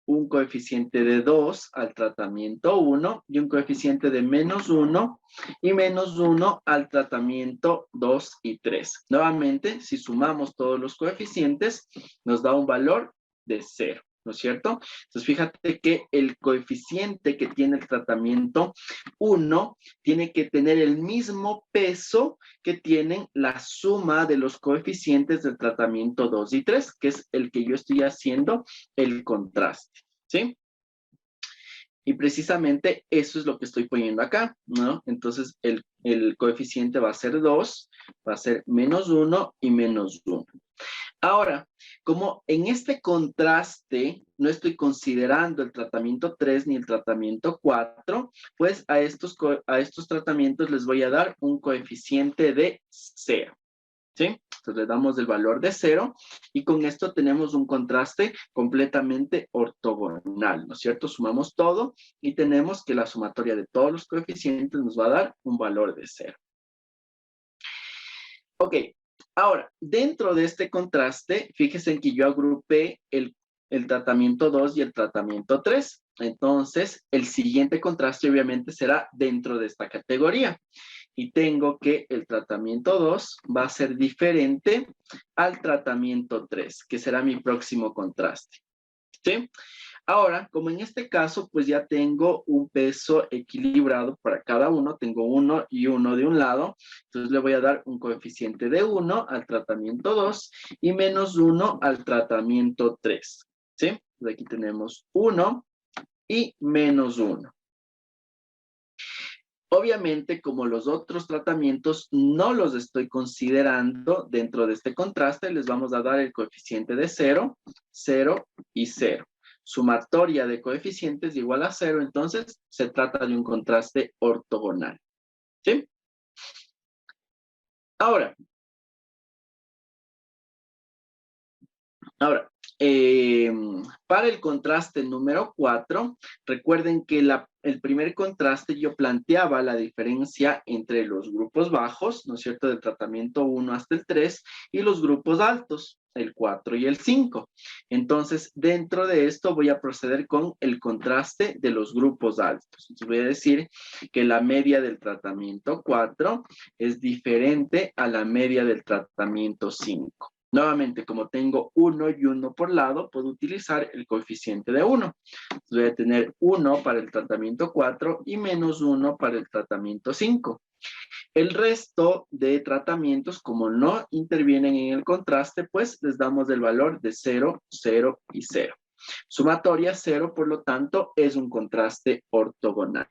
Speaker 1: un coeficiente de 2 al tratamiento 1 y un coeficiente de -1 y -1 al tratamiento 2 y 3. Nuevamente, si sumamos todos los coeficientes, nos da un valor de 0. ¿No es cierto? Entonces, fíjate que el coeficiente que tiene el tratamiento 1 tiene que tener el mismo peso que tienen la suma de los coeficientes del tratamiento 2 y 3, que es el que yo estoy haciendo el contraste, ¿sí? Y precisamente eso es lo que estoy poniendo acá, ¿no? Entonces, el coeficiente va a ser 2, va a ser -1 y -1. Ahora, como en este contraste no estoy considerando el tratamiento 3 ni el tratamiento 4, pues a estos tratamientos les voy a dar un coeficiente de 0, ¿sí? Entonces le damos el valor de 0 y con esto tenemos un contraste completamente ortogonal, ¿no es cierto? Sumamos todo y tenemos que la sumatoria de todos los coeficientes nos va a dar un valor de 0. Ok. Ahora, dentro de este contraste, fíjense en que yo agrupé el tratamiento 2 y el tratamiento 3. Entonces, el siguiente contraste obviamente será dentro de esta categoría. Y tengo que el tratamiento 2 va a ser diferente al tratamiento 3, que será mi próximo contraste. ¿Sí? Ahora, como en este caso, pues ya tengo un peso equilibrado para cada uno, tengo 1 y 1 de un lado, entonces le voy a dar un coeficiente de 1 al tratamiento 2 y -1 al tratamiento 3, ¿sí? Entonces aquí tenemos 1 y -1. Obviamente, como los otros tratamientos no los estoy considerando dentro de este contraste, les vamos a dar el coeficiente de 0, 0 y 0. sumatoria de coeficientes igual a 0, entonces se trata de un contraste ortogonal. ¿Sí? Ahora, eh, para el contraste número 4, recuerden que el primer contraste yo planteaba la diferencia entre los grupos bajos, ¿no es cierto?, del tratamiento 1 hasta el 3, y los grupos altos, el 4 y el 5. Entonces, dentro de esto voy a proceder con el contraste de los grupos altos. Entonces, voy a decir que la media del tratamiento 4 es diferente a la media del tratamiento 5. Nuevamente, como tengo 1 y 1 por lado, puedo utilizar el coeficiente de 1. Entonces voy a tener 1 para el tratamiento 4 y menos 1 para el tratamiento 5. El resto de tratamientos, como no intervienen en el contraste, pues les damos el valor de 0, 0 y 0. Sumatoria 0, por lo tanto, es un contraste ortogonal.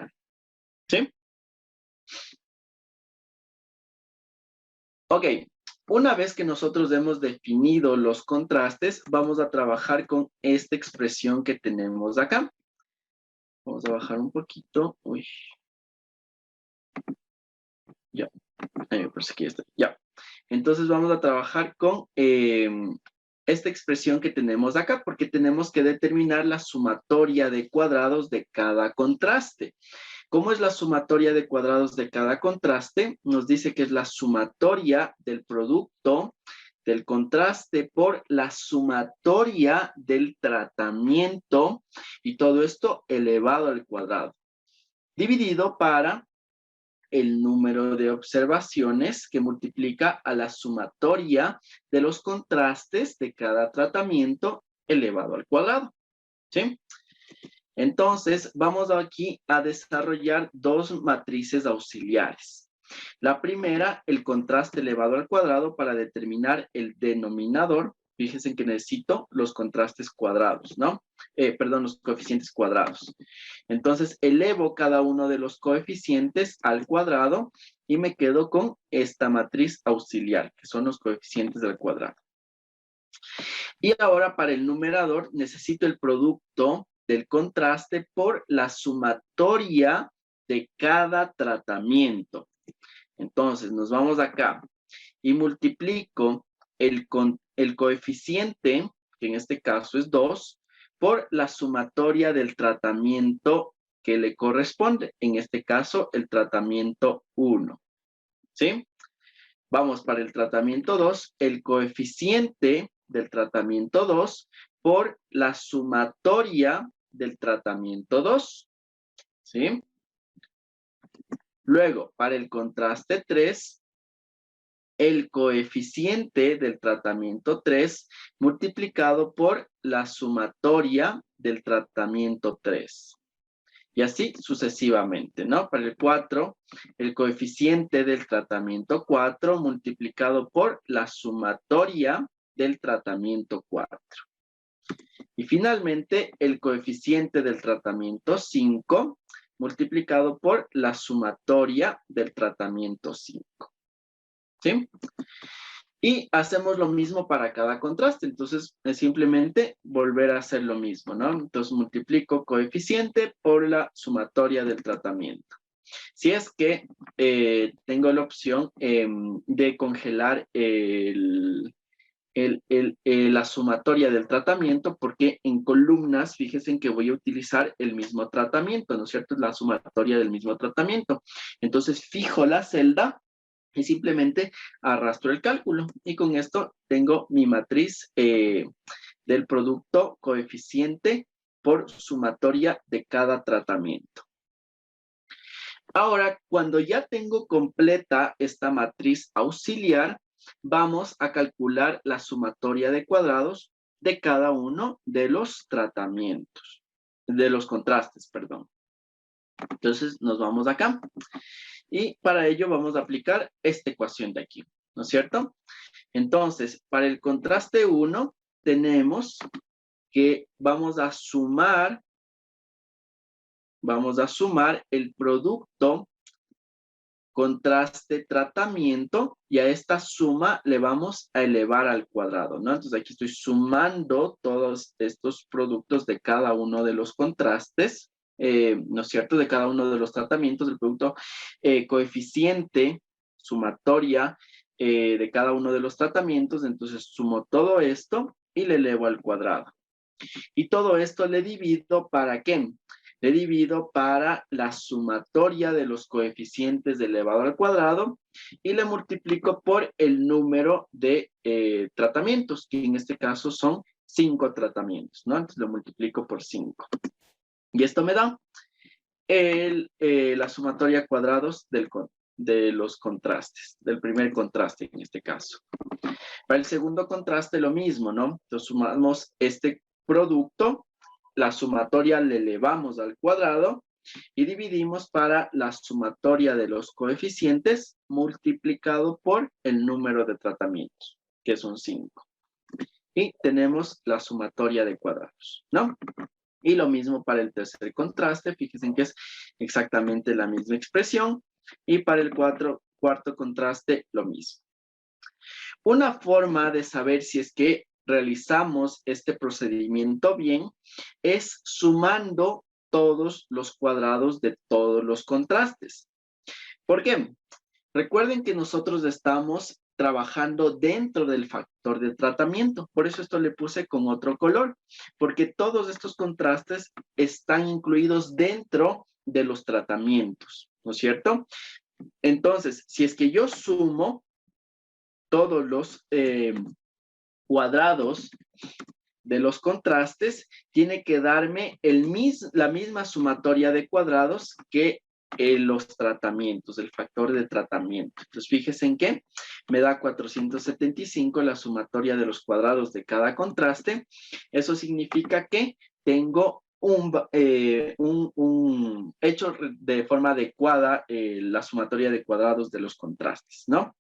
Speaker 1: ¿Sí? Ok. Una vez que nosotros hemos definido los contrastes, vamos a trabajar con esta expresión que tenemos acá. Vamos a bajar un poquito. Uy. Ya. Pues aquí está. Ya. Entonces vamos a trabajar con esta expresión que tenemos acá, porque tenemos que determinar la sumatoria de cuadrados de cada contraste. ¿Cómo es la sumatoria de cuadrados de cada contraste? Nos dice que es la sumatoria del producto del contraste por la sumatoria del tratamiento y todo esto elevado al cuadrado, dividido para el número de observaciones que multiplica a la sumatoria de los contrastes de cada tratamiento elevado al cuadrado. ¿Sí? Entonces, vamos aquí a desarrollar dos matrices auxiliares. La primera, el contraste elevado al cuadrado para determinar el denominador. Fíjense que necesito los contrastes cuadrados, ¿no? Perdón, los coeficientes cuadrados. Entonces, elevo cada uno de los coeficientes al cuadrado y me quedo con esta matriz auxiliar, que son los coeficientes del cuadrado. Y ahora para el numerador necesito el producto del contraste por la sumatoria de cada tratamiento. Entonces, nos vamos acá y multiplico el coeficiente, que en este caso es 2, por la sumatoria del tratamiento que le corresponde. En este caso, el tratamiento 1. ¿Sí? Vamos para el tratamiento 2, el coeficiente del tratamiento 2 por la sumatoria del tratamiento 2. ¿Sí? Luego, para el contraste 3, el coeficiente del tratamiento 3 multiplicado por la sumatoria del tratamiento 3. Y así sucesivamente, ¿no? Para el 4, el coeficiente del tratamiento 4 multiplicado por la sumatoria del tratamiento 4. Y finalmente, el coeficiente del tratamiento 5 multiplicado por la sumatoria del tratamiento 5. ¿Sí? Y hacemos lo mismo para cada contraste. Entonces, es simplemente volver a hacer lo mismo, ¿no? Entonces, multiplico coeficiente por la sumatoria del tratamiento. Si es que tengo la opción de congelar la sumatoria del tratamiento, porque en columnas, fíjense que voy a utilizar el mismo tratamiento, ¿no es cierto? Es la sumatoria del mismo tratamiento. Entonces, fijo la celda y simplemente arrastro el cálculo. Y con esto tengo mi matriz del producto coeficiente por sumatoria de cada tratamiento. Ahora, cuando ya tengo completa esta matriz auxiliar, vamos a calcular la sumatoria de cuadrados de cada uno de los tratamientos, de los contrastes, perdón. Entonces, nos vamos acá. Y para ello vamos a aplicar esta ecuación de aquí, ¿no es cierto? Entonces, para el contraste 1, tenemos que vamos a sumar el producto contraste, tratamiento, y a esta suma le vamos a elevar al cuadrado, ¿no? Entonces aquí estoy sumando todos estos productos de cada uno de los contrastes, ¿no es cierto? De cada uno de los tratamientos del producto coeficiente, sumatoria, de cada uno de los tratamientos. Entonces sumo todo esto y le elevo al cuadrado. Y todo esto le divido, ¿para qué? Le divido para la sumatoria de los coeficientes elevado al cuadrado y le multiplico por el número de tratamientos, que en este caso son 5 tratamientos, ¿no? Entonces lo multiplico por 5. Y esto me da la sumatoria a cuadrados de los contrastes, del primer contraste en este caso. Para el segundo contraste lo mismo, ¿no? Entonces sumamos este producto, la sumatoria le elevamos al cuadrado y dividimos para la sumatoria de los coeficientes multiplicado por el número de tratamientos, que son 5. Y tenemos la sumatoria de cuadrados, ¿no? Y lo mismo para el tercer contraste, fíjense que es exactamente la misma expresión. Y para el cuarto contraste, lo mismo. Una forma de saber si es que realizamos este procedimiento bien es sumando todos los cuadrados de todos los contrastes. ¿Por qué? Recuerden que nosotros estamos trabajando dentro del factor de tratamiento. Por eso esto le puse con otro color, porque todos estos contrastes están incluidos dentro de los tratamientos, ¿no es cierto? Entonces, si es que yo sumo todos los cuadrados de los contrastes, tiene que darme la misma sumatoria de cuadrados que los tratamientos, el factor de tratamiento. Entonces, fíjense en que me da 475 la sumatoria de los cuadrados de cada contraste. Eso significa que tengo hecho de forma adecuada la sumatoria de cuadrados de los contrastes, ¿no?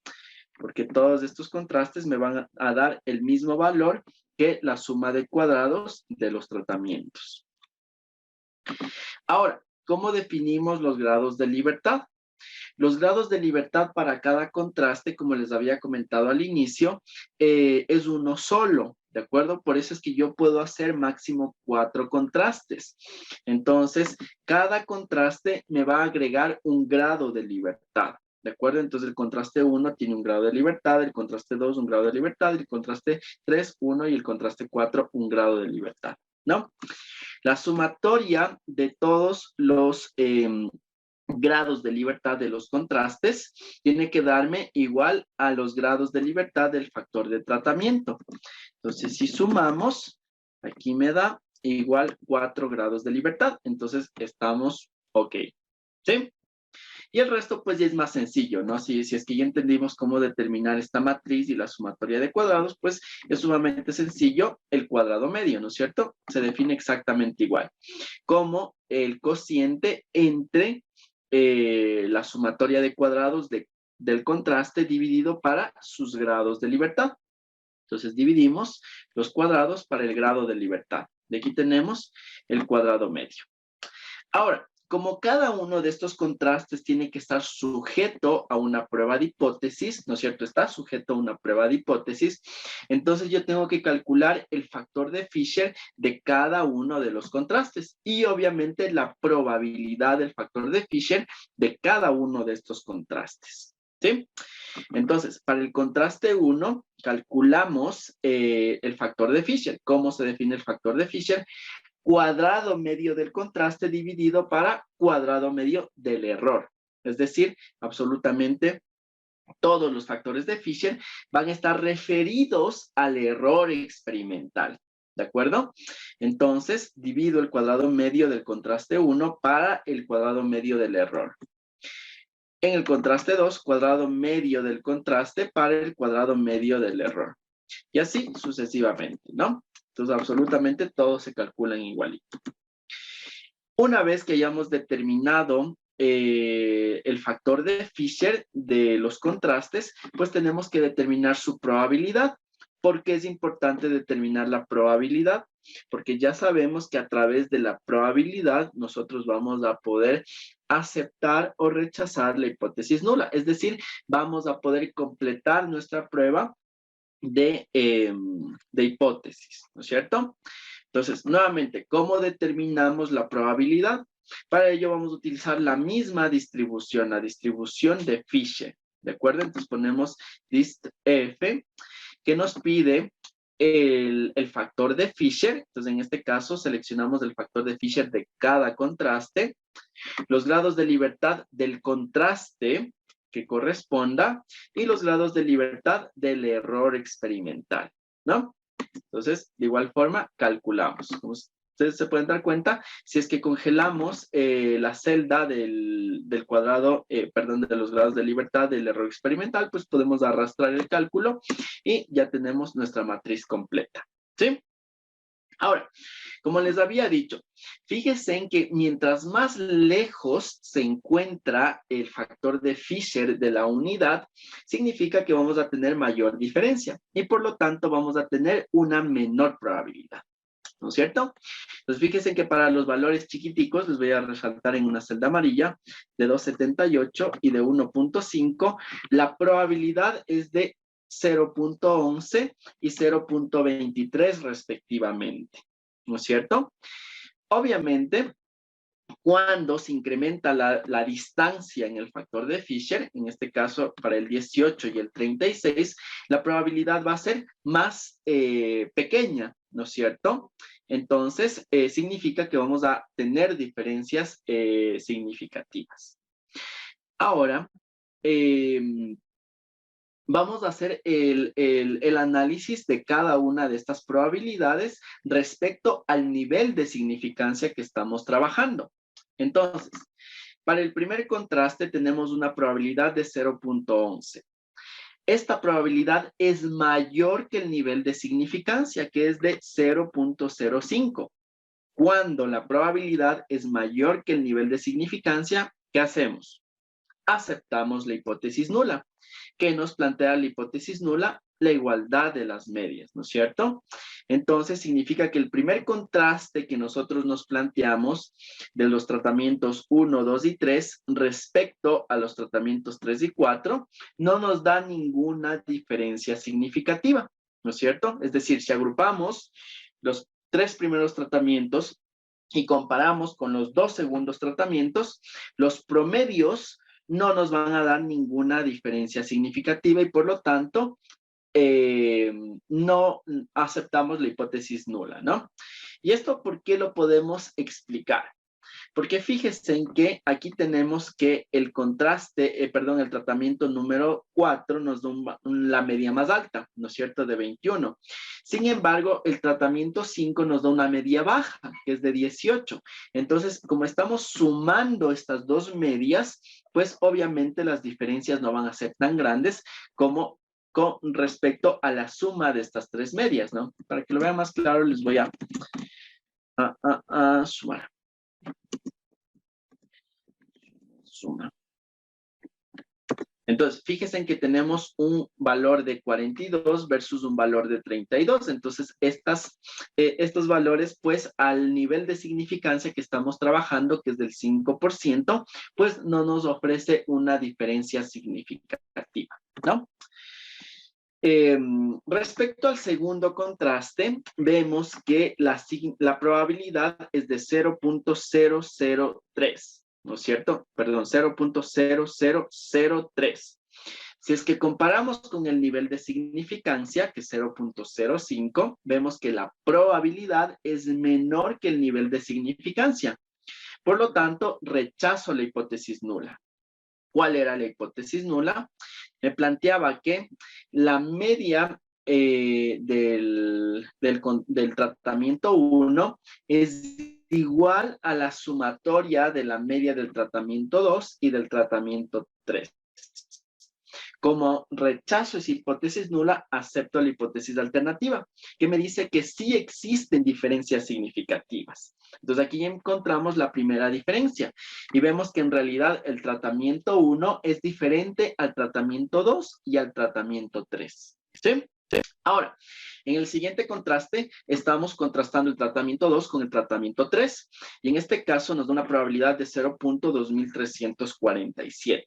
Speaker 1: Porque todos estos contrastes me van a dar el mismo valor que la suma de cuadrados de los tratamientos. Ahora, ¿cómo definimos los grados de libertad? Los grados de libertad para cada contraste, como les había comentado al inicio, es uno solo, ¿de acuerdo? Por eso es que yo puedo hacer máximo 4 contrastes. Entonces, cada contraste me va a agregar un grado de libertad. ¿De acuerdo? Entonces el contraste 1 tiene un grado de libertad, el contraste 2 un grado de libertad, el contraste 3, 1 y el contraste 4 un grado de libertad, ¿no? La sumatoria de todos los grados de libertad de los contrastes tiene que darme igual a los grados de libertad del factor de tratamiento. Entonces, si sumamos, aquí me da igual 4 grados de libertad. Entonces, estamos ok. ¿Sí? Y el resto, pues, ya es más sencillo, ¿no? Si es que ya entendimos cómo determinar esta matriz y la sumatoria de cuadrados, pues, es sumamente sencillo el cuadrado medio, ¿no es cierto? Se define exactamente igual, como el cociente entre la sumatoria de cuadrados del contraste dividido para sus grados de libertad. Entonces, dividimos los cuadrados para el grado de libertad. De aquí tenemos el cuadrado medio. Ahora, como cada uno de estos contrastes tiene que estar sujeto a una prueba de hipótesis, ¿no es cierto? Está sujeto a una prueba de hipótesis, entonces yo tengo que calcular el factor de Fisher de cada uno de los contrastes y obviamente la probabilidad del factor de Fisher de cada uno de estos contrastes, ¿sí? Entonces, para el contraste 1, calculamos el factor de Fisher. ¿Cómo se define el factor de Fisher? Cuadrado medio del contraste dividido para cuadrado medio del error. Es decir, absolutamente todos los factores de Fisher van a estar referidos al error experimental. ¿De acuerdo? Entonces, divido el cuadrado medio del contraste 1 para el cuadrado medio del error. En el contraste 2, cuadrado medio del contraste para el cuadrado medio del error. Y así sucesivamente, ¿no? Entonces, absolutamente todos se calculan igualito. Una vez que hayamos determinado el factor de Fisher de los contrastes, pues tenemos que determinar su probabilidad. ¿Por qué es importante determinar la probabilidad? Porque ya sabemos que a través de la probabilidad nosotros vamos a poder aceptar o rechazar la hipótesis nula. Es decir, vamos a poder completar nuestra prueba de hipótesis, ¿no es cierto? Entonces, nuevamente, ¿cómo determinamos la probabilidad? Para ello vamos a utilizar la misma distribución, la distribución de Fisher, ¿de acuerdo? Entonces ponemos dist F, que nos pide el factor de Fisher. Entonces, en este caso, seleccionamos el factor de Fisher de cada contraste, los grados de libertad del contraste que corresponda y los grados de libertad del error experimental, ¿no? Entonces, de igual forma, calculamos. Como ustedes se pueden dar cuenta, si es que congelamos la celda del cuadrado, perdón, de los grados de libertad del error experimental, pues podemos arrastrar el cálculo y ya tenemos nuestra matriz completa, ¿sí? Ahora, como les había dicho, fíjense en que mientras más lejos se encuentra el factor de Fisher de la unidad, significa que vamos a tener mayor diferencia y por lo tanto vamos a tener una menor probabilidad, ¿no es cierto? Entonces fíjense que para los valores chiquiticos, les voy a resaltar en una celda amarilla, de 2,78 y de 1,5, la probabilidad es de 0,11 y 0,23 respectivamente, ¿no es cierto? Obviamente, cuando se incrementa la distancia en el factor de Fisher, en este caso para el 18 y el 36, la probabilidad va a ser más pequeña, ¿no es cierto? Entonces, significa que vamos a tener diferencias significativas. Ahora, vamos a hacer el análisis de cada una de estas probabilidades respecto al nivel de significancia que estamos trabajando. Entonces, para el primer contraste tenemos una probabilidad de 0,11. Esta probabilidad es mayor que el nivel de significancia, que es de 0,05. Cuando la probabilidad es mayor que el nivel de significancia, ¿qué hacemos? Aceptamos la hipótesis nula. ¿Qué nos plantea la hipótesis nula? La igualdad de las medias, ¿no es cierto? Entonces significa que el primer contraste que nosotros nos planteamos de los tratamientos 1, 2 y 3 respecto a los tratamientos 3 y 4 no nos da ninguna diferencia significativa, ¿no es cierto? Es decir, si agrupamos los 3 primeros tratamientos y comparamos con los 2 segundos tratamientos, los promedios no nos van a dar ninguna diferencia significativa y por lo tanto no aceptamos la hipótesis nula, ¿no? ¿Y esto por qué lo podemos explicar? Porque fíjense en que aquí tenemos que el contraste, el tratamiento número 4 nos da la media más alta, ¿no es cierto? De 21. Sin embargo, el tratamiento 5 nos da una media baja, que es de 18. Entonces, como estamos sumando estas dos medias, pues obviamente las diferencias no van a ser tan grandes como con respecto a la suma de estas tres medias, ¿no? Para que lo vean más claro, les voy a sumar. Suma. Entonces, fíjense en que tenemos un valor de 42 versus un valor de 32. Entonces, estos valores, pues, al nivel de significancia que estamos trabajando, que es del 5%, pues no nos ofrece una diferencia significativa, ¿no? Respecto al segundo contraste, vemos que la probabilidad es de 0,003. ¿No es cierto? Perdón, 0,0003. Si es que comparamos con el nivel de significancia, que es 0,05, vemos que la probabilidad es menor que el nivel de significancia. Por lo tanto, rechazo la hipótesis nula. ¿Cuál era la hipótesis nula? Me planteaba que la media del tratamiento 1 es igual a la sumatoria de la media del tratamiento 2 y del tratamiento 3. Como rechazo esa hipótesis nula, acepto la hipótesis alternativa, que me dice que sí existen diferencias significativas. Entonces aquí encontramos la primera diferencia y vemos que en realidad el tratamiento 1 es diferente al tratamiento 2 y al tratamiento 3. ¿Sí? Ahora, en el siguiente contraste, estamos contrastando el tratamiento 2 con el tratamiento 3. Y en este caso nos da una probabilidad de 0.2347,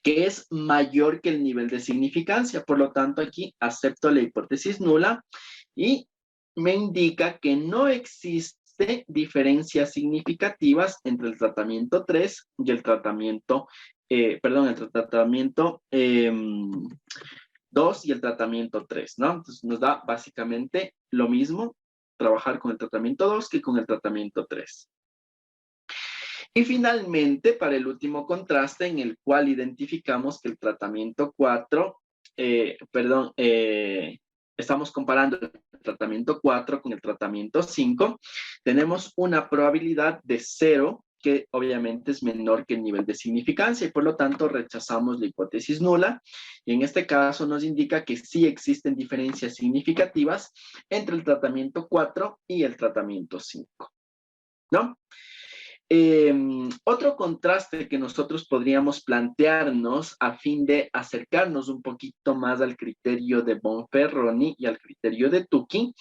Speaker 1: que es mayor que el nivel de significancia. Por lo tanto, aquí acepto la hipótesis nula y me indica que no existe diferencias significativas entre el tratamiento 3 y el tratamiento, entre el tratamiento 2 y el tratamiento 3, ¿no? Entonces nos da básicamente lo mismo trabajar con el tratamiento 2 que con el tratamiento 3. Y finalmente, para el último contraste, en el cual identificamos que el tratamiento 4, estamos comparando el tratamiento 4 con el tratamiento 5, tenemos una probabilidad de 0, que obviamente es menor que el nivel de significancia, y por lo tanto rechazamos la hipótesis nula, y en este caso nos indica que sí existen diferencias significativas entre el tratamiento 4 y el tratamiento 5, ¿no? Otro contraste que nosotros podríamos plantearnos a fin de acercarnos un poquito más al criterio de Bonferroni y al criterio de Tukey,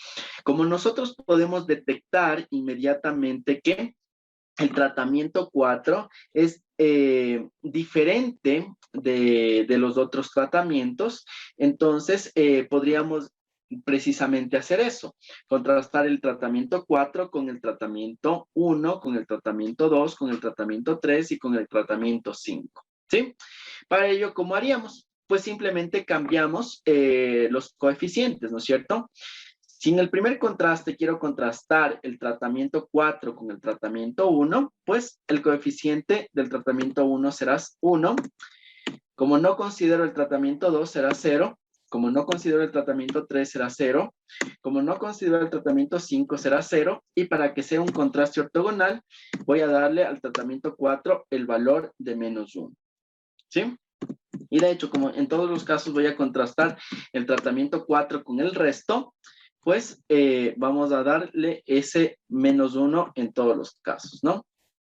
Speaker 1: como nosotros podemos detectar inmediatamente que el tratamiento 4 es diferente de los otros tratamientos, entonces podríamos precisamente hacer eso, contrastar el tratamiento 4 con el tratamiento 1, con el tratamiento 2, con el tratamiento 3 y con el tratamiento 5, ¿sí? Para ello, ¿cómo haríamos? Pues simplemente cambiamos los coeficientes, ¿no es cierto? Si en el primer contraste quiero contrastar el tratamiento 4 con el tratamiento 1, pues el coeficiente del tratamiento 1 será 1. Como no considero el tratamiento 2 será 0. Como no considero el tratamiento 3 será 0. Como no considero el tratamiento 5 será 0. Y para que sea un contraste ortogonal, voy a darle al tratamiento 4 el valor de menos 1. ¿Sí? Y de hecho, como en todos los casos voy a contrastar el tratamiento 4 con el resto, pues vamos a darle ese menos 1 en todos los casos, ¿no?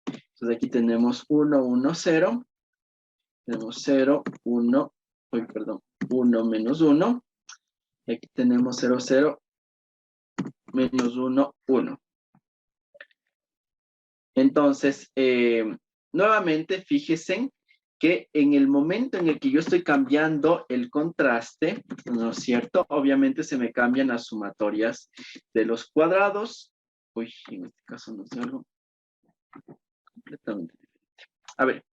Speaker 1: Entonces aquí tenemos 1, 1, 0. Tenemos 0, 1, 1 menos 1. Y aquí tenemos 0, 0, menos 1, 1. Entonces, nuevamente, fíjense que en el momento en el que yo estoy cambiando el contraste, ¿no es cierto? Obviamente se me cambian las sumatorias de los cuadrados. Uy, en este caso no sé algo completamente diferente. A ver.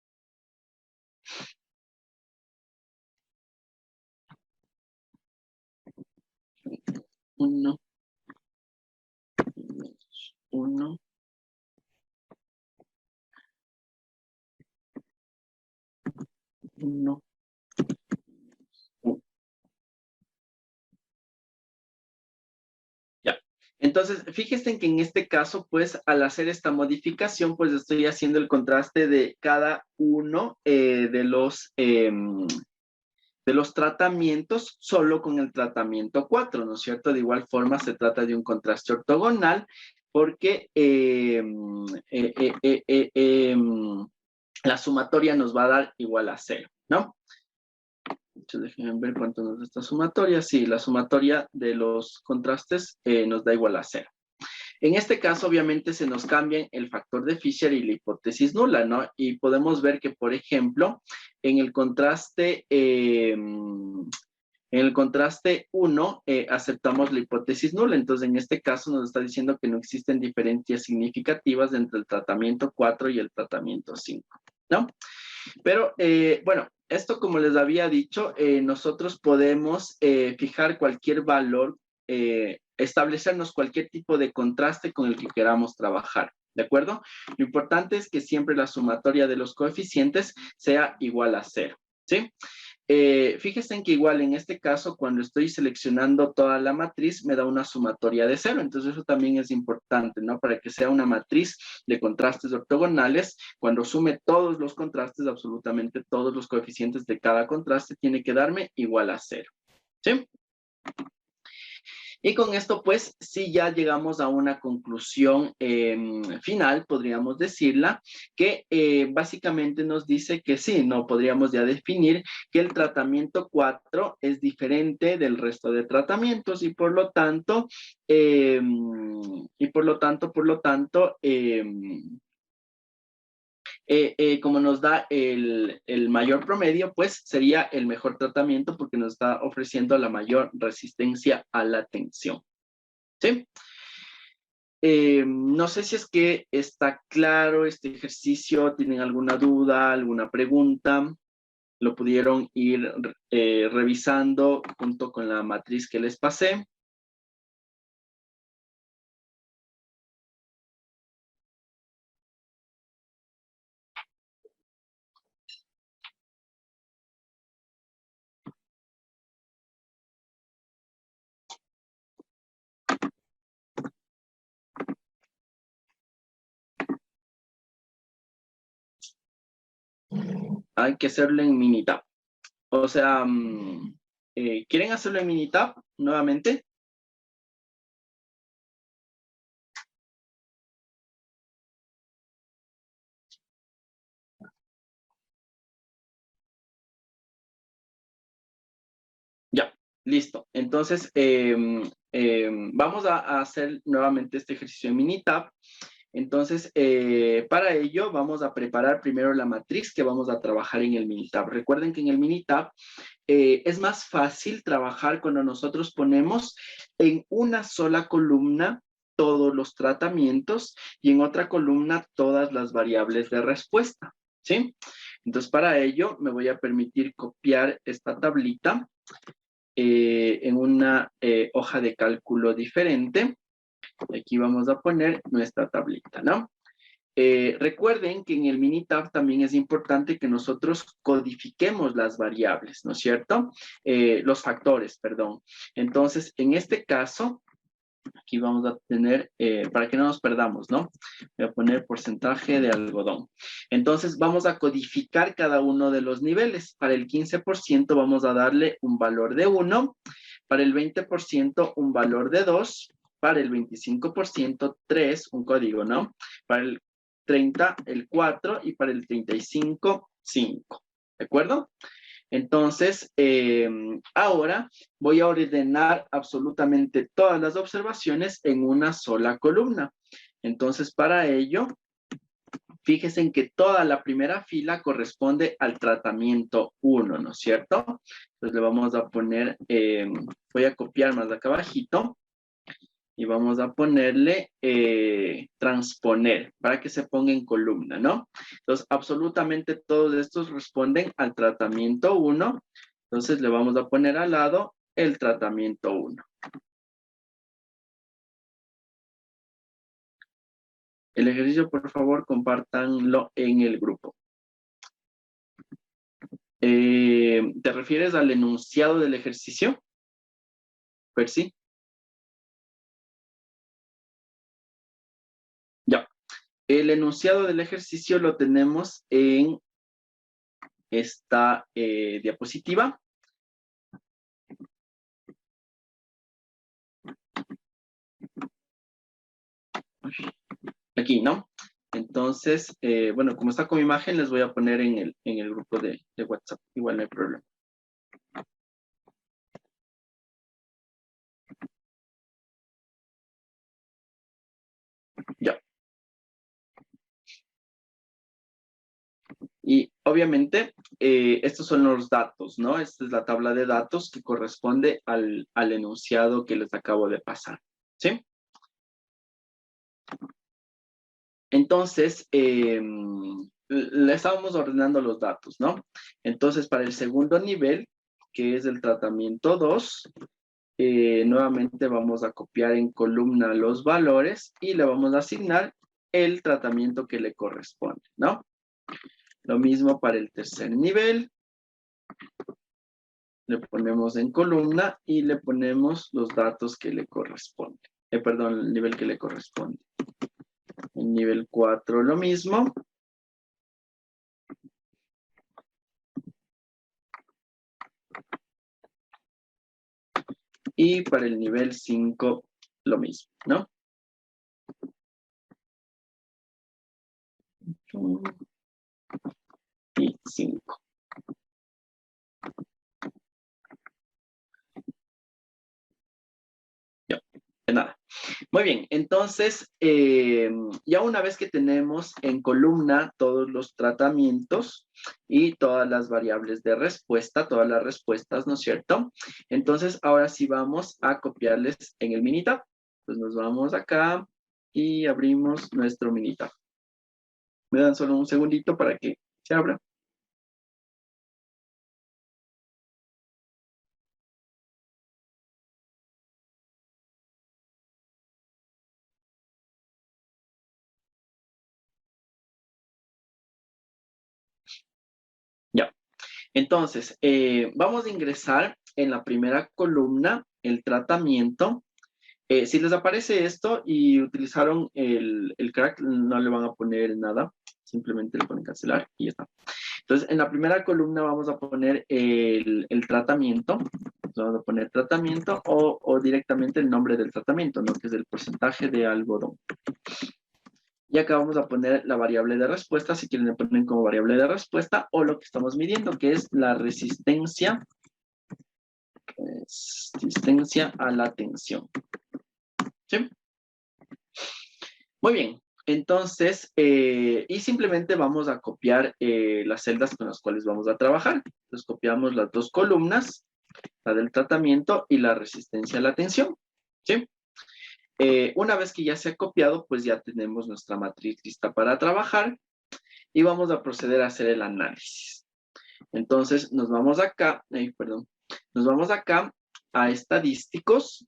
Speaker 1: Uno, menos 1. Uno. Ya. Entonces, fíjense que en este caso, pues, al hacer esta modificación, pues, estoy haciendo el contraste de cada uno de los tratamientos solo con el tratamiento 4, ¿no es cierto? De igual forma, se trata de un contraste ortogonal porque la sumatoria nos va a dar igual a 0, ¿no? Déjenme ver cuánto nos da esta sumatoria. Sí, la sumatoria de los contrastes nos da igual a 0. En este caso, obviamente, se nos cambia el factor de Fisher y la hipótesis nula, ¿no? Y podemos ver que, por ejemplo, en el contraste 1, aceptamos la hipótesis nula. Entonces, en este caso, nos está diciendo que no existen diferencias significativas entre el tratamiento 4 y el tratamiento 5, ¿no? Pero, bueno, esto como les había dicho, nosotros podemos fijar cualquier valor, establecernos cualquier tipo de contraste con el que queramos trabajar, ¿de acuerdo? Lo importante es que siempre la sumatoria de los coeficientes sea igual a 0, ¿sí? Fíjense en que igual en este caso, cuando estoy seleccionando toda la matriz, me da una sumatoria de 0. Entonces eso también es importante, ¿no? Para que sea una matriz de contrastes ortogonales, cuando sume todos los contrastes, absolutamente todos los coeficientes de cada contraste, tiene que darme igual a 0. ¿Sí? Y con esto, pues, sí ya llegamos a una conclusión final, podríamos decirla, que básicamente nos dice que sí, no podríamos ya definir que el tratamiento 4 es diferente del resto de tratamientos y por lo tanto, como nos da el mayor promedio, pues sería el mejor tratamiento porque nos está ofreciendo la mayor resistencia a la tensión. ¿Sí? No sé si es que está claro este ejercicio, tienen alguna duda, alguna pregunta, lo pudieron ir revisando junto con la matriz que les pasé. Hay que hacerlo en Minitab. O sea, ¿quieren hacerlo en Minitab nuevamente? Ya, listo. Entonces, vamos a hacer nuevamente este ejercicio en Minitab. Entonces, para ello vamos a preparar primero la matriz que vamos a trabajar en el Minitab. Recuerden que en el Minitab es más fácil trabajar cuando nosotros ponemos en una sola columna todos los tratamientos y en otra columna todas las variables de respuesta, ¿sí? Entonces, para ello me voy a permitir copiar esta tablita en una hoja de cálculo diferente. Aquí vamos a poner nuestra tablita, ¿no? Recuerden que en el Minitab también es importante que nosotros codifiquemos las variables, ¿no es cierto? Los factores, perdón. Entonces, en este caso, aquí vamos a tener, para que no nos perdamos, ¿no? Voy a poner porcentaje de algodón. Entonces, vamos a codificar cada uno de los niveles. Para el 15% vamos a darle un valor de 1, para el 20% un valor de 2, para el 25% 3, un código, ¿no? Para el 30, el 4 y para el 35, 5. ¿De acuerdo? Entonces, ahora voy a ordenar absolutamente todas las observaciones en una sola columna. Entonces, para ello, fíjense en que toda la primera fila corresponde al tratamiento 1, ¿no es cierto? Entonces le vamos a poner, voy a copiar más acá abajito y vamos a ponerle transponer para que se ponga en columna, ¿no? Entonces, absolutamente todos estos responden al tratamiento 1. Entonces, le vamos a poner al lado el tratamiento 1. El ejercicio, por favor, compártanlo en el grupo. ¿Te refieres al enunciado del ejercicio? Percy. Ya. El enunciado del ejercicio lo tenemos en esta diapositiva. Aquí, ¿no? Entonces, bueno, como está con imagen, les voy a poner en el grupo de WhatsApp. Igual no hay problema. Ya. Y obviamente, estos son los datos, ¿no? Esta es la tabla de datos que corresponde al enunciado que les acabo de pasar, ¿sí? Entonces, le estábamos ordenando los datos, ¿no? Entonces, para el segundo nivel, que es el tratamiento 2, nuevamente vamos a copiar en columna los valores y le vamos a asignar el tratamiento que le corresponde, ¿no? Lo mismo para el tercer nivel. Le ponemos en columna y le ponemos los datos que le corresponden. Perdón, el nivel que le corresponde. En nivel 4 lo mismo. Y para el nivel 5, lo mismo, ¿no? Y 5. Ya, de nada. Muy bien, entonces, ya una vez que tenemos en columna todos los tratamientos y todas las variables de respuesta, todas las respuestas, ¿no es cierto? Entonces, ahora sí vamos a copiarles en el Minitab. Pues nos vamos acá y abrimos nuestro Minitab. Me dan solo un segundito para que se abra. Ya. Entonces, vamos a ingresar en la primera columna el tratamiento. Si les aparece esto y utilizaron el crack, no le van a poner nada, simplemente le ponen cancelar y ya está. Entonces, en la primera columna vamos a poner el tratamiento, vamos a poner tratamiento o directamente el nombre del tratamiento, ¿no? Que es el porcentaje de algodón. Y acá vamos a poner la variable de respuesta, si quieren le ponen como variable de respuesta, o lo que estamos midiendo, que es la resistencia a la tensión. ¿Sí? Muy bien. Entonces, y simplemente vamos a copiar las celdas con las cuales vamos a trabajar. Entonces, copiamos las dos columnas, la del tratamiento y la resistencia a la tensión. ¿Sí? Una vez que ya se ha copiado, pues ya tenemos nuestra matriz lista para trabajar y vamos a proceder a hacer el análisis. Entonces, nos vamos acá, nos vamos acá a estadísticos.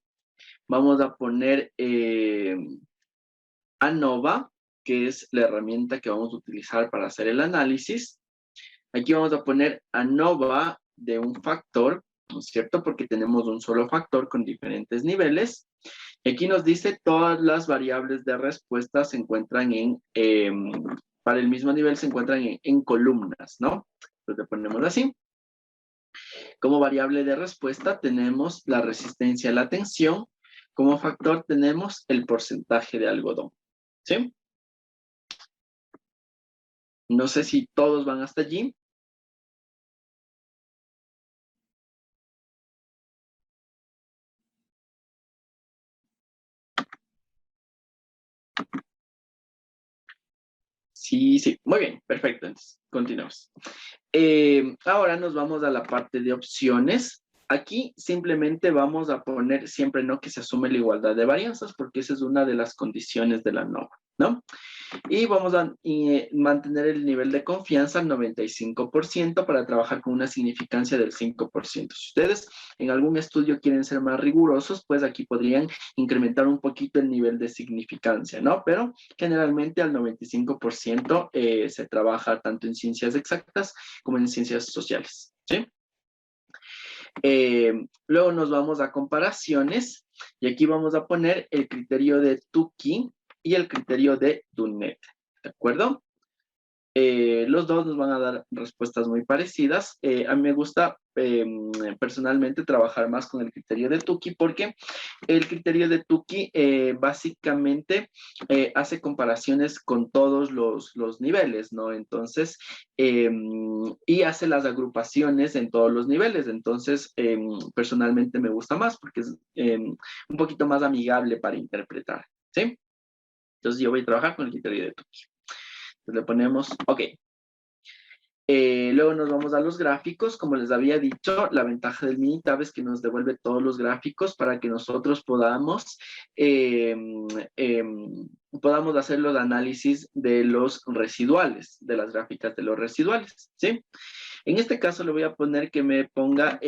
Speaker 1: Vamos a poner ANOVA, que es la herramienta que vamos a utilizar para hacer el análisis. Aquí vamos a poner ANOVA de un factor, ¿no es cierto? Porque tenemos un solo factor con diferentes niveles. Y aquí nos dice todas las variables de respuesta se encuentran para el mismo nivel se encuentran en columnas, ¿no? Entonces le ponemos así. Como variable de respuesta tenemos la resistencia a la tensión. Como factor tenemos el porcentaje de algodón. ¿Sí? No sé si todos van hasta allí. Sí, sí. Muy bien, perfecto. Entonces, continuamos. Ahora nos vamos a la parte de opciones. Aquí simplemente vamos a poner siempre no que se asume la igualdad de varianzas porque esa es una de las condiciones de la norma, ¿no? Y vamos a mantener el nivel de confianza al 95% para trabajar con una significancia del 5%. Si ustedes en algún estudio quieren ser más rigurosos, pues aquí podrían incrementar un poquito el nivel de significancia, ¿no? Pero generalmente al 95% se trabaja tanto en ciencias exactas como en ciencias sociales, ¿sí? Luego nos vamos a comparaciones y aquí vamos a poner el criterio de Tukey y el criterio de Dunet, ¿de acuerdo? Los dos nos van a dar respuestas muy parecidas. A mí me gusta personalmente trabajar más con el criterio de Tukey porque el criterio de Tukey básicamente hace comparaciones con todos los niveles, ¿no? Entonces, y hace las agrupaciones en todos los niveles. Entonces, personalmente me gusta más porque es un poquito más amigable para interpretar, ¿sí? Entonces, yo voy a trabajar con el criterio de Tukey. Entonces, le ponemos, ok. Luego nos vamos a los gráficos. Como les había dicho, la ventaja del Minitab es que nos devuelve todos los gráficos para que nosotros eh, podamos hacer los análisis de los residuales, de las gráficas de los residuales, ¿sí? En este caso le voy a poner que me ponga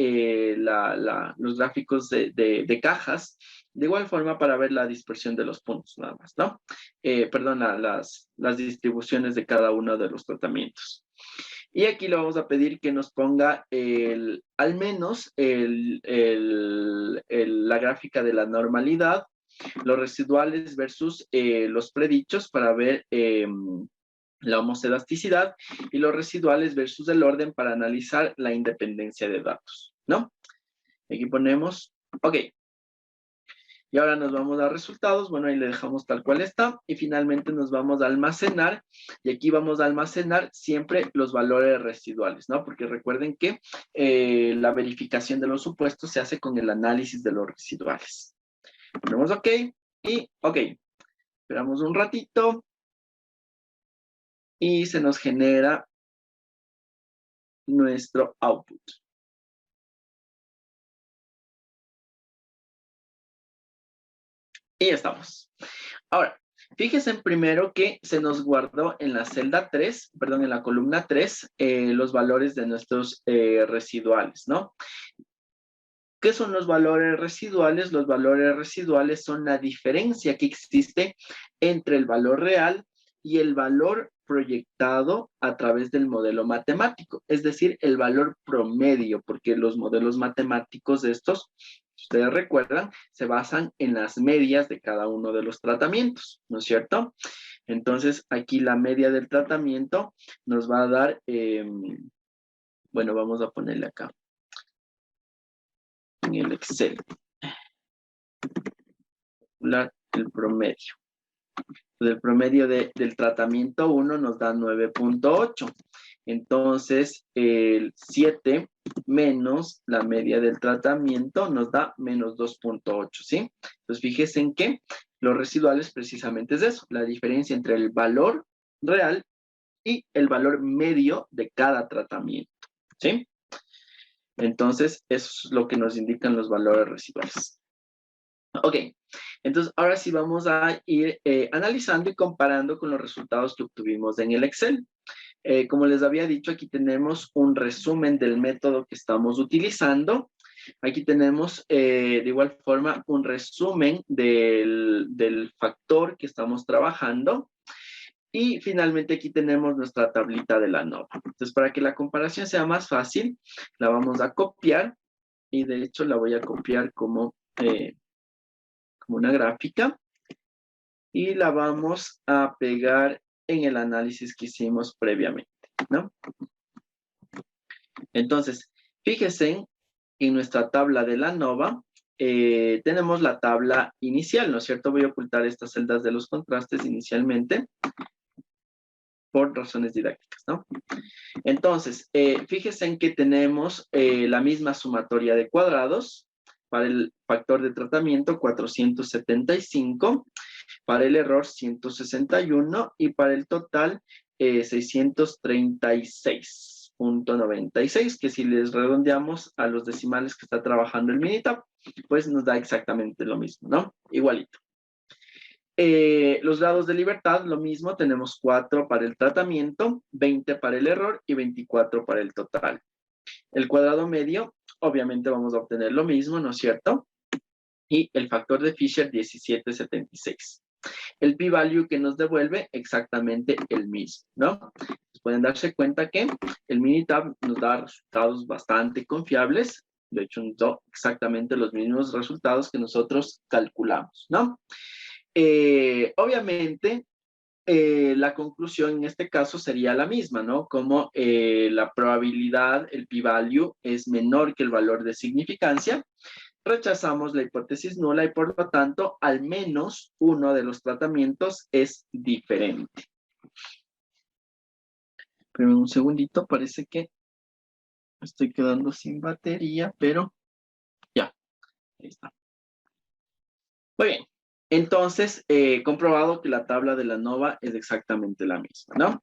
Speaker 1: los gráficos de cajas, de igual forma para ver la dispersión de los puntos nada más, ¿no? Perdón, las distribuciones de cada uno de los tratamientos. Y aquí le vamos a pedir que nos ponga al menos la gráfica de la normalidad, los residuales versus los predichos para ver la homoselasticidad y los residuales versus el orden para analizar la independencia de datos, ¿no? Aquí ponemos, ok. Y ahora nos vamos a resultados, bueno, ahí le dejamos tal cual está, y finalmente nos vamos a almacenar, y aquí vamos a almacenar siempre los valores residuales, ¿no? Porque recuerden que la verificación de los supuestos se hace con el análisis de los residuales. Ponemos OK, y OK. Esperamos un ratito, y se nos genera nuestro output. Y ya estamos. Ahora, fíjense primero que se nos guardó en la celda 3, perdón, en la columna 3, los valores de nuestros residuales, ¿no? ¿Qué son los valores residuales? Los valores residuales son la diferencia que existe entre el valor real y el valor proyectado a través del modelo matemático, es decir, el valor promedio, porque los modelos matemáticos de estos, si ustedes recuerdan, se basan en las medias de cada uno de los tratamientos, ¿no es cierto? Entonces, aquí la media del tratamiento nos va a dar, bueno, vamos a ponerle acá, en el Excel, el promedio. El promedio del tratamiento 1 nos da 9.8. Entonces, el 7 menos la media del tratamiento nos da menos 2.8, ¿sí? Entonces, fíjense en que los residuales precisamente es eso, la diferencia entre el valor real y el valor medio de cada tratamiento, ¿sí? Entonces, eso es lo que nos indican los valores residuales. Ok, entonces ahora sí vamos a ir analizando y comparando con los resultados que obtuvimos en el Excel. Como les había dicho, aquí tenemos un resumen del método que estamos utilizando. Aquí tenemos de igual forma un resumen del factor que estamos trabajando. Y finalmente aquí tenemos nuestra tablita de la ANOVA. Entonces, para que la comparación sea más fácil, la vamos a copiar. Y de hecho la voy a copiar como una gráfica y la vamos a pegar en el análisis que hicimos previamente, ¿no? Entonces, fíjense en nuestra tabla de la ANOVA, tenemos la tabla inicial, ¿no es cierto? Voy a ocultar estas celdas de los contrastes inicialmente por razones didácticas, ¿no? Entonces, fíjense en que tenemos la misma sumatoria de cuadrados para el factor de tratamiento 475, para el error 161 y para el total 636.96, que si les redondeamos a los decimales que está trabajando el Minitab, pues nos da exactamente lo mismo, ¿no? Igualito. Los grados de libertad, lo mismo, tenemos 4 para el tratamiento, 20 para el error y 24 para el total. El cuadrado medio, obviamente vamos a obtener lo mismo, ¿no es cierto? Y el factor de Fisher, 1776. El p-value que nos devuelve exactamente el mismo, ¿no? Pueden darse cuenta que el Minitab nos da resultados bastante confiables. De hecho, nos da exactamente los mismos resultados que nosotros calculamos, ¿no? Obviamente, la conclusión en este caso sería la misma, ¿no? Como la probabilidad, el p-value, es menor que el valor de significancia, rechazamos la hipótesis nula y por lo tanto, al menos uno de los tratamientos es diferente. Pero un segundito, parece que estoy quedando sin batería, pero ya, ahí está. Muy bien. Entonces, comprobado que la tabla de la ANOVA es exactamente la misma, ¿no?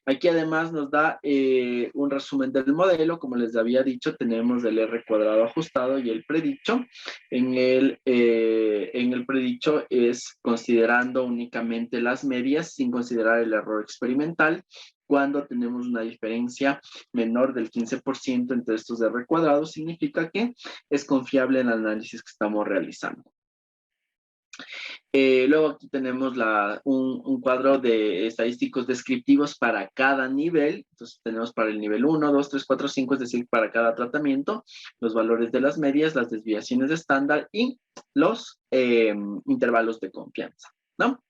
Speaker 1: Aquí además nos da un resumen del modelo. Como les había dicho, tenemos el R cuadrado ajustado y el predicho. En el predicho es considerando únicamente las medias sin considerar el error experimental. Cuando tenemos una diferencia menor del 15% entre estos R cuadrados, significa que es confiable el análisis que estamos realizando. Luego aquí tenemos un cuadro de estadísticos descriptivos para cada nivel. Entonces tenemos para el nivel 1, 2, 3, 4, 5, es decir, para cada tratamiento, los valores de las medias, las desviaciones de estándar y los intervalos de confianza, ¿no?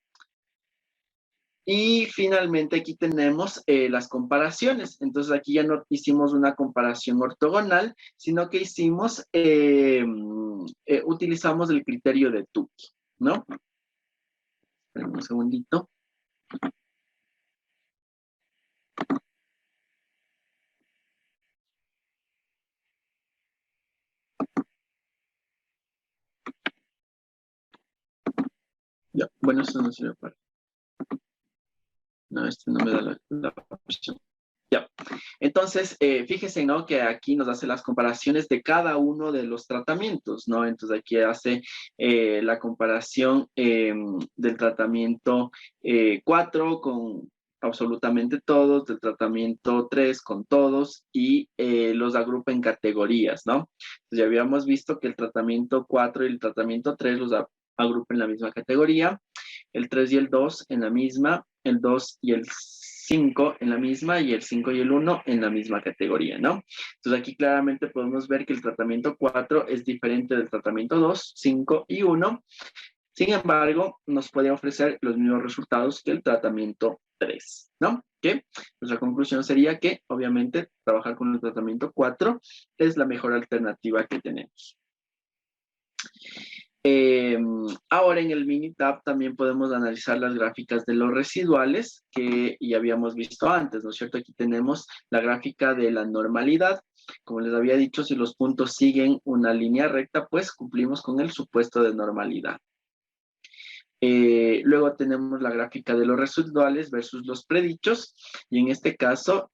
Speaker 1: Y finalmente aquí tenemos las comparaciones. Entonces aquí ya no hicimos una comparación ortogonal, sino que hicimos utilizamos el criterio de Tukey, ¿no? Esperen un segundito. Ya, bueno, esto no sirve para... No, este no me da la opción. Ya, entonces, fíjense, ¿no? Que aquí nos hace las comparaciones de cada uno de los tratamientos, ¿no? Entonces aquí hace la comparación del tratamiento 4 con absolutamente todos, del tratamiento 3 con todos y los agrupa en categorías, ¿no? Entonces ya habíamos visto que el tratamiento 4 y el tratamiento 3 los agrupa en la misma categoría, el 3 y el 2 en la misma, el 2 y el 5 en la misma y el 5 y el 1 en la misma categoría, ¿no? Entonces aquí claramente podemos ver que el tratamiento 4 es diferente del tratamiento 2, 5 y 1. Sin embargo, nos puede ofrecer los mismos resultados que el tratamiento 3, ¿no? ¿Qué? Nuestra conclusión sería que, obviamente, trabajar con el tratamiento 4 es la mejor alternativa que tenemos. Ahora en el Minitab también podemos analizar las gráficas de los residuales que ya habíamos visto antes, ¿no es cierto? Aquí tenemos la gráfica de la normalidad. Como les había dicho, si los puntos siguen una línea recta, pues cumplimos con el supuesto de normalidad. Luego tenemos la gráfica de los residuales versus los predichos y en este caso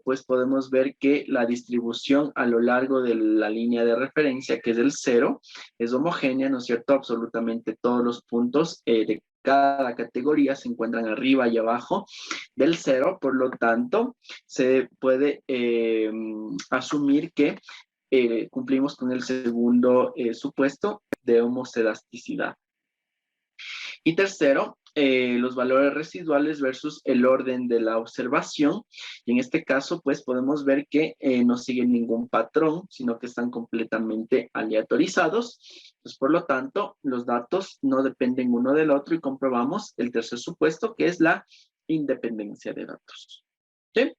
Speaker 1: pues podemos ver que la distribución a lo largo de la línea de referencia, que es el 0, es homogénea, ¿no es cierto? Absolutamente todos los puntos de cada categoría se encuentran arriba y abajo del 0, por lo tanto se puede asumir que cumplimos con el segundo supuesto de homocelasticidad. Y tercero, los valores residuales versus el orden de la observación. Y en este caso, pues podemos ver que no siguen ningún patrón, sino que están completamente aleatorizados. Pues, por lo tanto, los datos no dependen uno del otro y comprobamos el tercer supuesto, que es la independencia de datos. ¿Sí?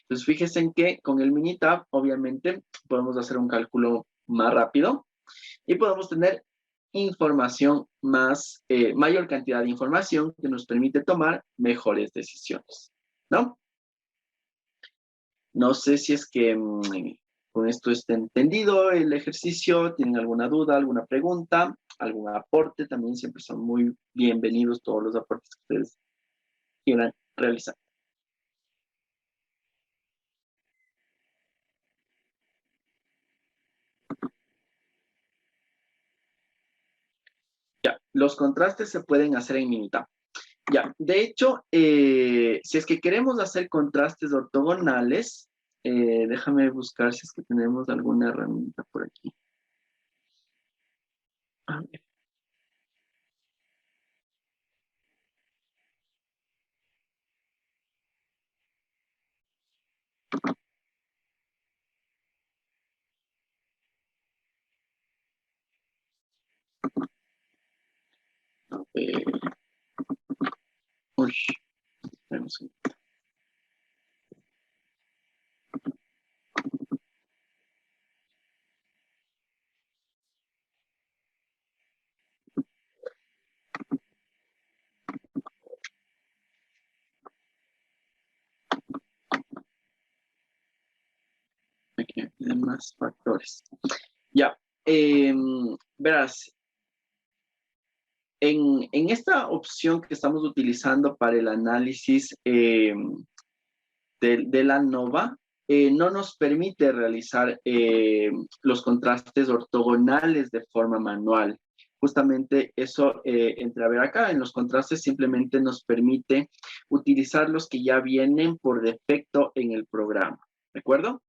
Speaker 1: Entonces, fíjense en que con el Minitab, obviamente, podemos hacer un cálculo más rápido y podemos tener información más, mayor cantidad de información que nos permite tomar mejores decisiones, ¿no? No sé si es que con esto está entendido el ejercicio, tienen alguna duda, alguna pregunta, algún aporte, también siempre son muy bienvenidos todos los aportes que ustedes quieran realizar. Ya, los contrastes se pueden hacer en Minitab. Ya, de hecho, si es que queremos hacer contrastes ortogonales, déjame buscar si es que tenemos alguna herramienta por aquí. A ver. Uy, esperemos. Aquí hay más factores. Ya, verás, en esta opción que estamos utilizando para el análisis de la ANOVA, no nos permite realizar los contrastes ortogonales de forma manual. Justamente eso entra a ver acá. En los contrastes simplemente nos permite utilizar los que ya vienen por defecto en el programa. ¿De acuerdo?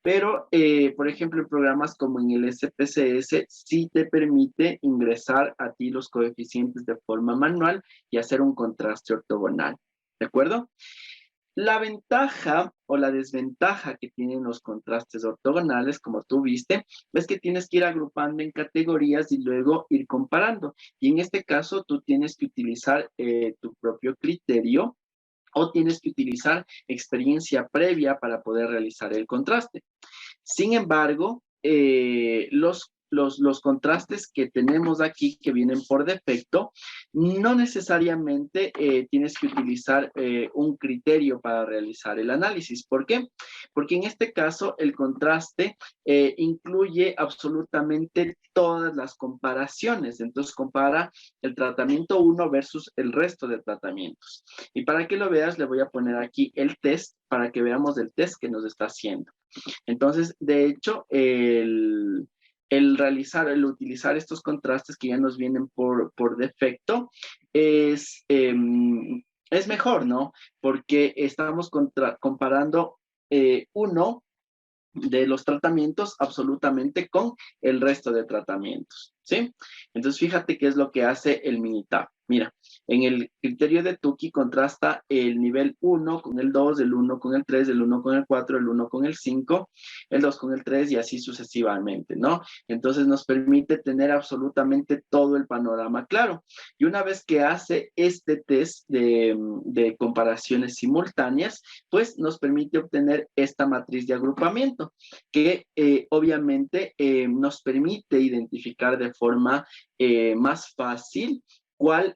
Speaker 1: Pero, por ejemplo, en programas como en el SPSS, sí te permite ingresar a ti los coeficientes de forma manual y hacer un contraste ortogonal. ¿De acuerdo? La ventaja o la desventaja que tienen los contrastes ortogonales, como tú viste, es que tienes que ir agrupando en categorías y luego ir comparando. Y en este caso, tú tienes que utilizar tu propio criterio o tienes que utilizar experiencia previa para poder realizar el contraste. Sin embargo, los los contrastes que tenemos aquí, que vienen por defecto, no necesariamente tienes que utilizar un criterio para realizar el análisis. ¿Por qué? Porque en este caso el contraste incluye absolutamente todas las comparaciones. Entonces compara el tratamiento 1 versus el resto de tratamientos. Y para que lo veas, le voy a poner aquí el test para que veamos el test que nos está haciendo. Entonces, de hecho, el utilizar estos contrastes que ya nos vienen por defecto es mejor, ¿no? Porque estamos comparando uno de los tratamientos absolutamente con el resto de tratamientos, ¿sí? Entonces, fíjate qué es lo que hace el Minitab. Mira, en el criterio de Tukey contrasta el nivel 1 con el 2, el 1 con el 3, el 1 con el 4, el 1 con el 5, el 2 con el 3 y así sucesivamente, ¿no? Entonces nos permite tener absolutamente todo el panorama claro. Y una vez que hace este test de comparaciones simultáneas, pues nos permite obtener esta matriz de agrupamiento, que obviamente nos permite identificar de forma más fácil cuál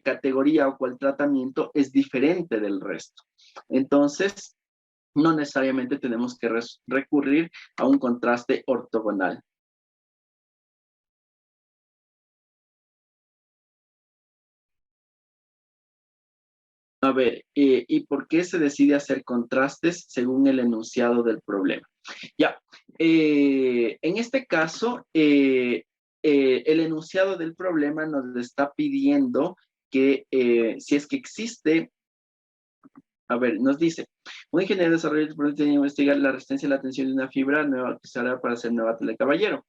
Speaker 1: categoría o cuál tratamiento es diferente del resto. Entonces, no necesariamente tenemos que recurrir a un contraste ortogonal. A ver, ¿y por qué se decide hacer contrastes según el enunciado del problema? Ya, en este caso, el enunciado del problema nos está pidiendo que si es que existe, a ver, nos dice, un ingeniero de desarrollo de productos tiene que investigar la resistencia a la tensión de una fibra nueva que se hará para hacer nueva tela de caballero.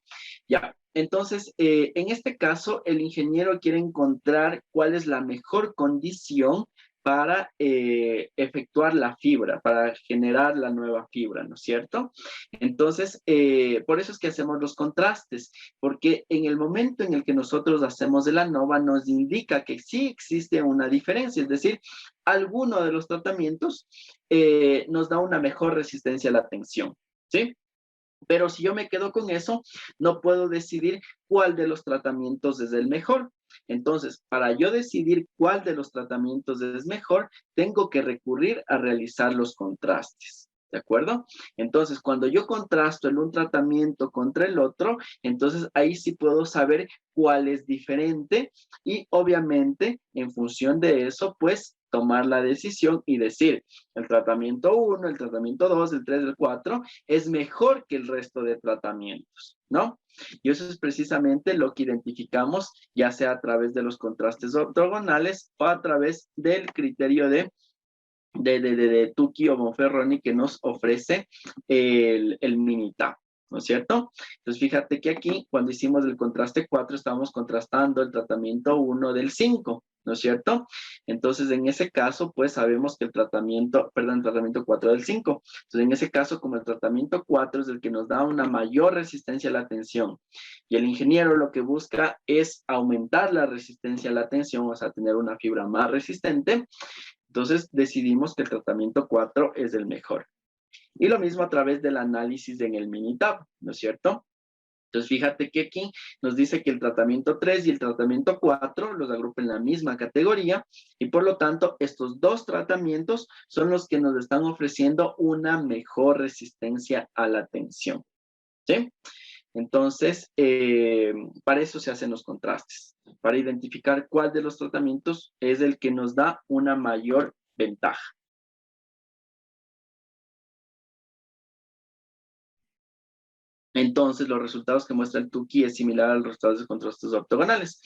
Speaker 1: Ya, entonces, en este caso, el ingeniero quiere encontrar cuál es la mejor condición para efectuar la fibra, para generar la nueva fibra, ¿no es cierto? Entonces, por eso es que hacemos los contrastes, porque en el momento en el que nosotros hacemos el ANOVA nos indica que sí existe una diferencia, es decir, alguno de los tratamientos nos da una mejor resistencia a la tensión, ¿sí? Pero si yo me quedo con eso, no puedo decidir cuál de los tratamientos es el mejor. Entonces, para yo decidir cuál de los tratamientos es mejor, tengo que recurrir a realizar los contrastes. ¿De acuerdo? Entonces, cuando yo contrasto un tratamiento contra el otro, entonces ahí sí puedo saber cuál es diferente y obviamente en función de eso, pues tomar la decisión y decir, el tratamiento 1, el tratamiento 2, el 3, el 4 es mejor que el resto de tratamientos, ¿no? Y eso es precisamente lo que identificamos, ya sea a través de los contrastes ortogonales o a través del criterio de Tukey o Monferroni que nos ofrece el Minitab, ¿no es cierto? Entonces, fíjate que aquí, cuando hicimos el contraste 4, estábamos contrastando el tratamiento 1 del 5, ¿no es cierto? Entonces, en ese caso, pues sabemos que el tratamiento 4 del 5. Entonces, en ese caso, como el tratamiento 4 es el que nos da una mayor resistencia a la tensión, y el ingeniero lo que busca es aumentar la resistencia a la tensión, o sea, tener una fibra más resistente, entonces decidimos que el tratamiento 4 es el mejor. Y lo mismo a través del análisis en el Minitab, ¿no es cierto? Entonces fíjate que aquí nos dice que el tratamiento 3 y el tratamiento 4 los agrupa en la misma categoría y por lo tanto estos dos tratamientos son los que nos están ofreciendo una mejor resistencia a la tensión. ¿Sí? Entonces, para eso se hacen los contrastes, para identificar cuál de los tratamientos es el que nos da una mayor ventaja. Entonces, los resultados que muestra el Tukey es similar a los resultados de contrastes ortogonales.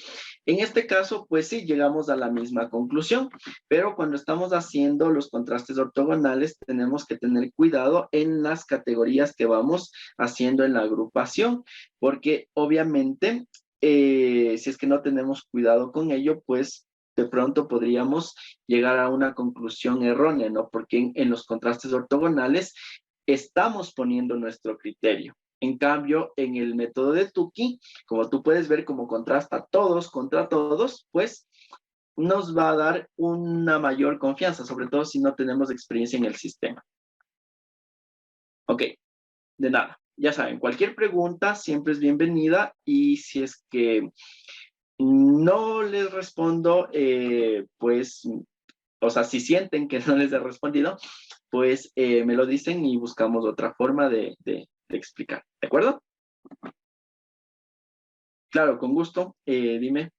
Speaker 1: En este caso, pues sí, llegamos a la misma conclusión, pero cuando estamos haciendo los contrastes ortogonales, tenemos que tener cuidado en las categorías que vamos haciendo en la agrupación, porque obviamente, si es que no tenemos cuidado con ello, pues de pronto podríamos llegar a una conclusión errónea, ¿no? Porque en los contrastes ortogonales estamos poniendo nuestro criterio. En cambio, en el método de Tukey, como tú puedes ver como contrasta todos contra todos, pues nos va a dar una mayor confianza, sobre todo si no tenemos experiencia en el sistema. Ok, de nada. ya saben, cualquier pregunta siempre es bienvenida y si es que no les respondo, pues, o sea, si sienten que no les he respondido, pues me lo dicen y buscamos otra forma de explicar. ¿De acuerdo? Claro, con gusto. Dime.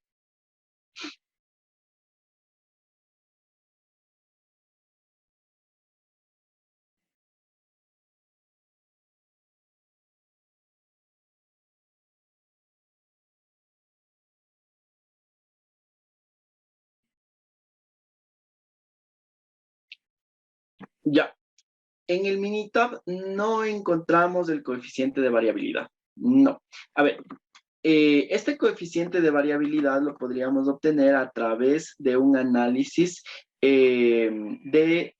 Speaker 1: Ya. En el Minitab no encontramos el coeficiente de variabilidad. No. A ver, este coeficiente de variabilidad lo podríamos obtener a través de un análisis de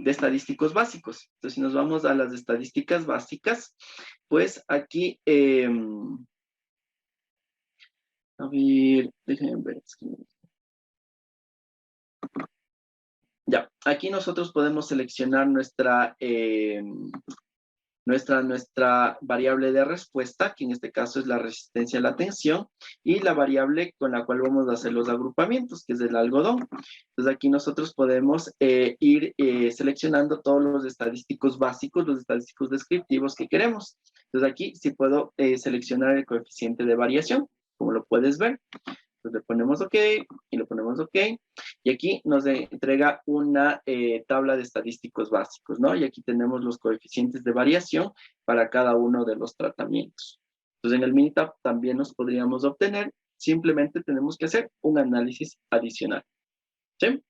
Speaker 1: estadísticos básicos. Entonces, si nos vamos a las estadísticas básicas, pues aquí, a ver, déjenme ver. Ya, aquí nosotros podemos seleccionar nuestra variable de respuesta, que en este caso es la resistencia a la tensión, y la variable con la cual vamos a hacer los agrupamientos, que es el algodón. Entonces aquí nosotros podemos ir seleccionando todos los estadísticos básicos, los estadísticos descriptivos que queremos. Entonces aquí sí puedo seleccionar el coeficiente de variación, como lo puedes ver. Entonces le ponemos OK y le ponemos OK. Y aquí nos entrega una tabla de estadísticos básicos, ¿no? Y aquí tenemos los coeficientes de variación para cada uno de los tratamientos. Entonces en el Minitab también nos podríamos obtener, simplemente tenemos que hacer un análisis adicional. ¿Sí?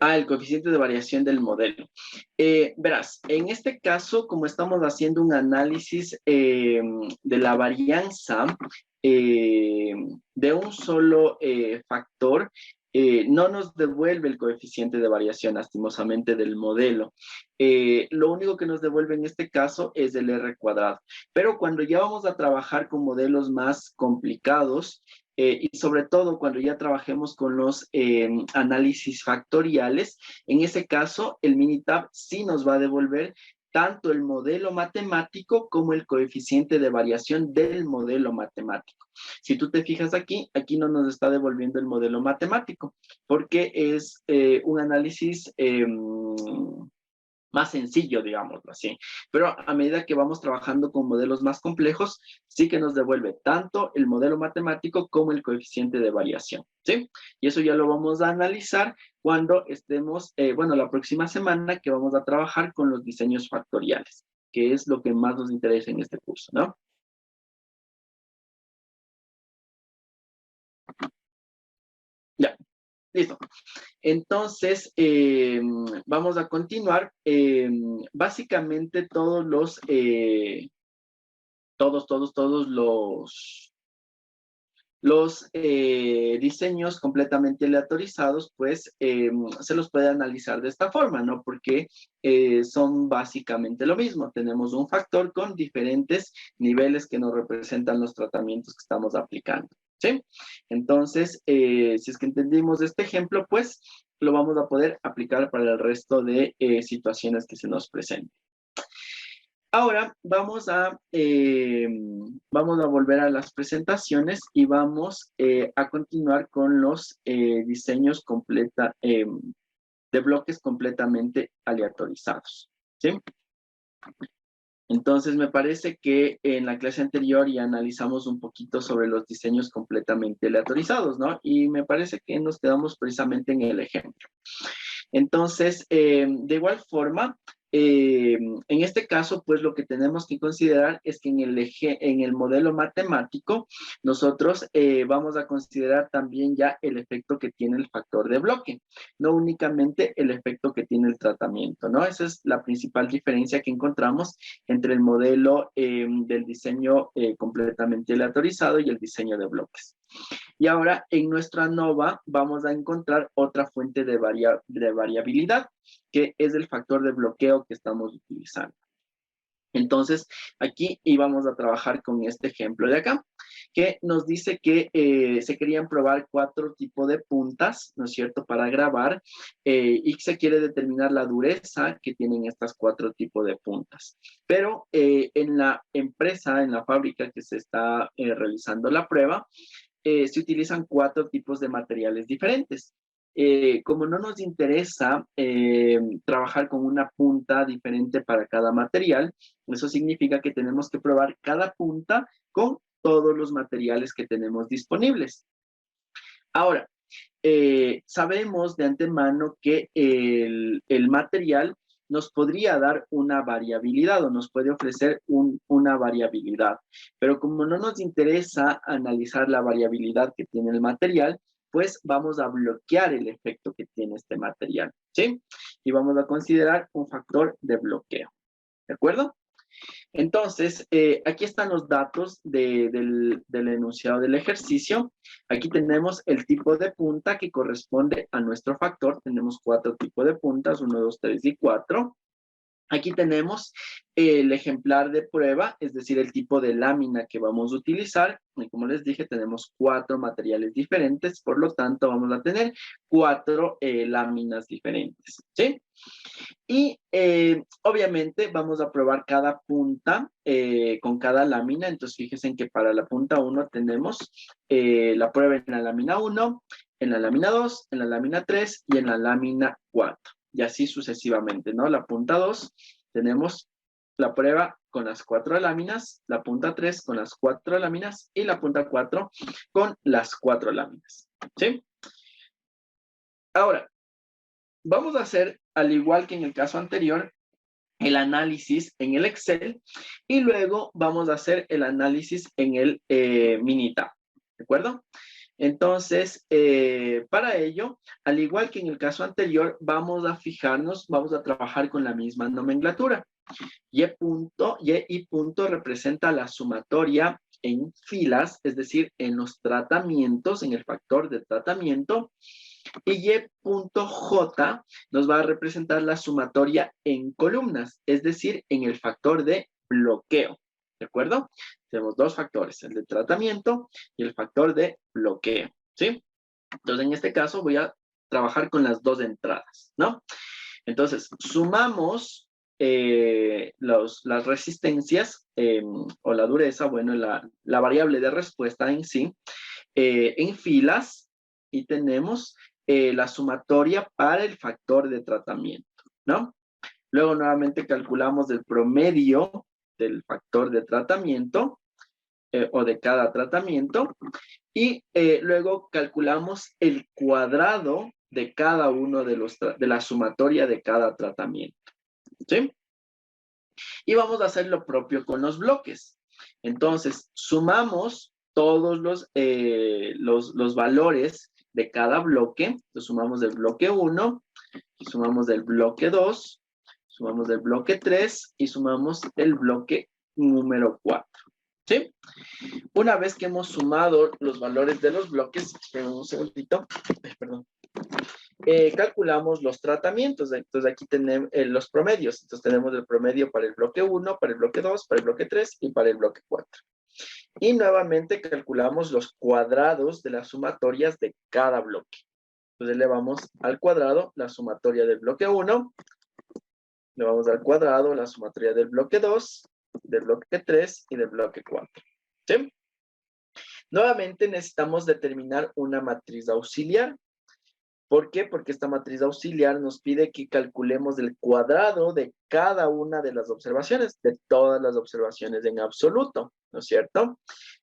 Speaker 1: El coeficiente de variación del modelo. Verás, en este caso, como estamos haciendo un análisis de la varianza eh, de un solo factor, no nos devuelve el coeficiente de variación, lastimosamente, del modelo. Lo único que nos devuelve en este caso es el R cuadrado. Pero cuando ya vamos a trabajar con modelos más complicados, y sobre todo cuando ya trabajemos con los análisis factoriales, en ese caso el Minitab sí nos va a devolver tanto el modelo matemático como el coeficiente de variación del modelo matemático. Si tú te fijas aquí, aquí no nos está devolviendo el modelo matemático, porque es un análisis más sencillo, digámoslo así. Pero a medida que vamos trabajando con modelos más complejos, sí que nos devuelve tanto el modelo matemático como el coeficiente de variación, ¿sí? Y eso ya lo vamos a analizar cuando estemos, bueno, la próxima semana que vamos a trabajar con los diseños factoriales, que es lo que más nos interesa en este curso, ¿no? Ya, listo. Entonces, vamos a continuar. Básicamente todos los diseños completamente aleatorizados, pues se los puede analizar de esta forma, ¿no? Porque son básicamente lo mismo. Tenemos un factor con diferentes niveles que nos representan los tratamientos que estamos aplicando, ¿sí? Entonces, si es que entendimos este ejemplo, pues lo vamos a poder aplicar para el resto de situaciones que se nos presenten. Ahora vamos a volver a las presentaciones y vamos a continuar con los diseños de bloques completamente aleatorizados, ¿sí? Entonces, me parece que en la clase anterior ya analizamos un poquito sobre los diseños completamente aleatorizados, ¿no? Y me parece que nos quedamos precisamente en el ejemplo. Entonces, de igual forma, en este caso, pues lo que tenemos que considerar es que en el modelo matemático, nosotros vamos a considerar también ya el efecto que tiene el factor de bloque, no únicamente el efecto que tiene el tratamiento, ¿no? Esa es la principal diferencia que encontramos entre el modelo del diseño completamente aleatorizado y el diseño de bloques. Y ahora en nuestra ANOVA vamos a encontrar otra fuente de variabilidad, que es el factor de bloqueo que estamos utilizando. Entonces, aquí íbamos a trabajar con este ejemplo de acá, que nos dice que se querían probar 4 tipos de puntas, ¿no es cierto?, para grabar, y se quiere determinar la dureza que tienen estas 4 tipos de puntas. Pero en la empresa, en la fábrica que se está realizando la prueba, se utilizan 4 tipos de materiales diferentes. Como no nos interesa trabajar con una punta diferente para cada material, eso significa que tenemos que probar cada punta con todos los materiales que tenemos disponibles. Ahora, sabemos de antemano que el material nos podría dar una variabilidad o nos puede ofrecer una variabilidad. Pero como no nos interesa analizar la variabilidad que tiene el material, pues vamos a bloquear el efecto que tiene este material, ¿sí? Y vamos a considerar un factor de bloqueo, ¿de acuerdo? Entonces, aquí están los datos del enunciado del ejercicio. Aquí tenemos el tipo de punta que corresponde a nuestro factor. Tenemos 4 tipos de puntas, 1, 2, 3 y 4. Aquí tenemos el ejemplar de prueba, es decir, el tipo de lámina que vamos a utilizar. Y como les dije, tenemos 4 materiales diferentes, por lo tanto vamos a tener 4 láminas diferentes, ¿sí? Y obviamente vamos a probar cada punta con cada lámina. Entonces fíjense en que para la punta 1 tenemos la prueba en la lámina 1, en la lámina 2, en la lámina 3 y en la lámina 4. Y así sucesivamente, ¿no? La punta 2 tenemos la prueba con las 4 láminas, la punta 3 con las 4 láminas y la punta 4 con las 4 láminas, ¿sí? Ahora, vamos a hacer, al igual que en el caso anterior, el análisis en el Excel y luego vamos a hacer el análisis en el Minitab, ¿de acuerdo? Entonces, para ello, al igual que en el caso anterior, vamos a fijarnos, vamos a trabajar con la misma nomenclatura. Y punto representa la sumatoria en filas, es decir, en los tratamientos, en el factor de tratamiento. Y Y.J nos va a representar la sumatoria en columnas, es decir, en el factor de bloqueo, ¿de acuerdo? Tenemos 2 factores, el de tratamiento y el factor de bloqueo, ¿sí? Entonces, en este caso voy a trabajar con las 2 entradas, ¿no? Entonces, sumamos las resistencias o la dureza, bueno, la variable de respuesta en sí, en filas y tenemos la sumatoria para el factor de tratamiento, ¿no? Luego nuevamente calculamos el promedio del factor de tratamiento o de cada tratamiento y luego calculamos el cuadrado de cada uno de la sumatoria de cada tratamiento, ¿sí? Y vamos a hacer lo propio con los bloques. Entonces, sumamos todos los valores de cada bloque. Entonces, sumamos del bloque 1, sumamos del bloque 2, sumamos del bloque 3 y sumamos el bloque número 4. ¿Sí? Una vez que hemos sumado los valores de los bloques, esperen un segundito, perdón. Calculamos los tratamientos. Entonces aquí tenemos los promedios. Entonces tenemos el promedio para el bloque 1, para el bloque 2, para el bloque 3 y para el bloque 4. Y nuevamente calculamos los cuadrados de las sumatorias de cada bloque. Entonces le vamos al cuadrado la sumatoria del bloque 1, le vamos al cuadrado la sumatoria del bloque 2, del bloque 3 y del bloque 4. ¿Sí? Nuevamente necesitamos determinar una matriz auxiliar. ¿Por qué? Porque esta matriz auxiliar nos pide que calculemos el cuadrado de cada una de las observaciones, de todas las observaciones en absoluto, ¿no es cierto?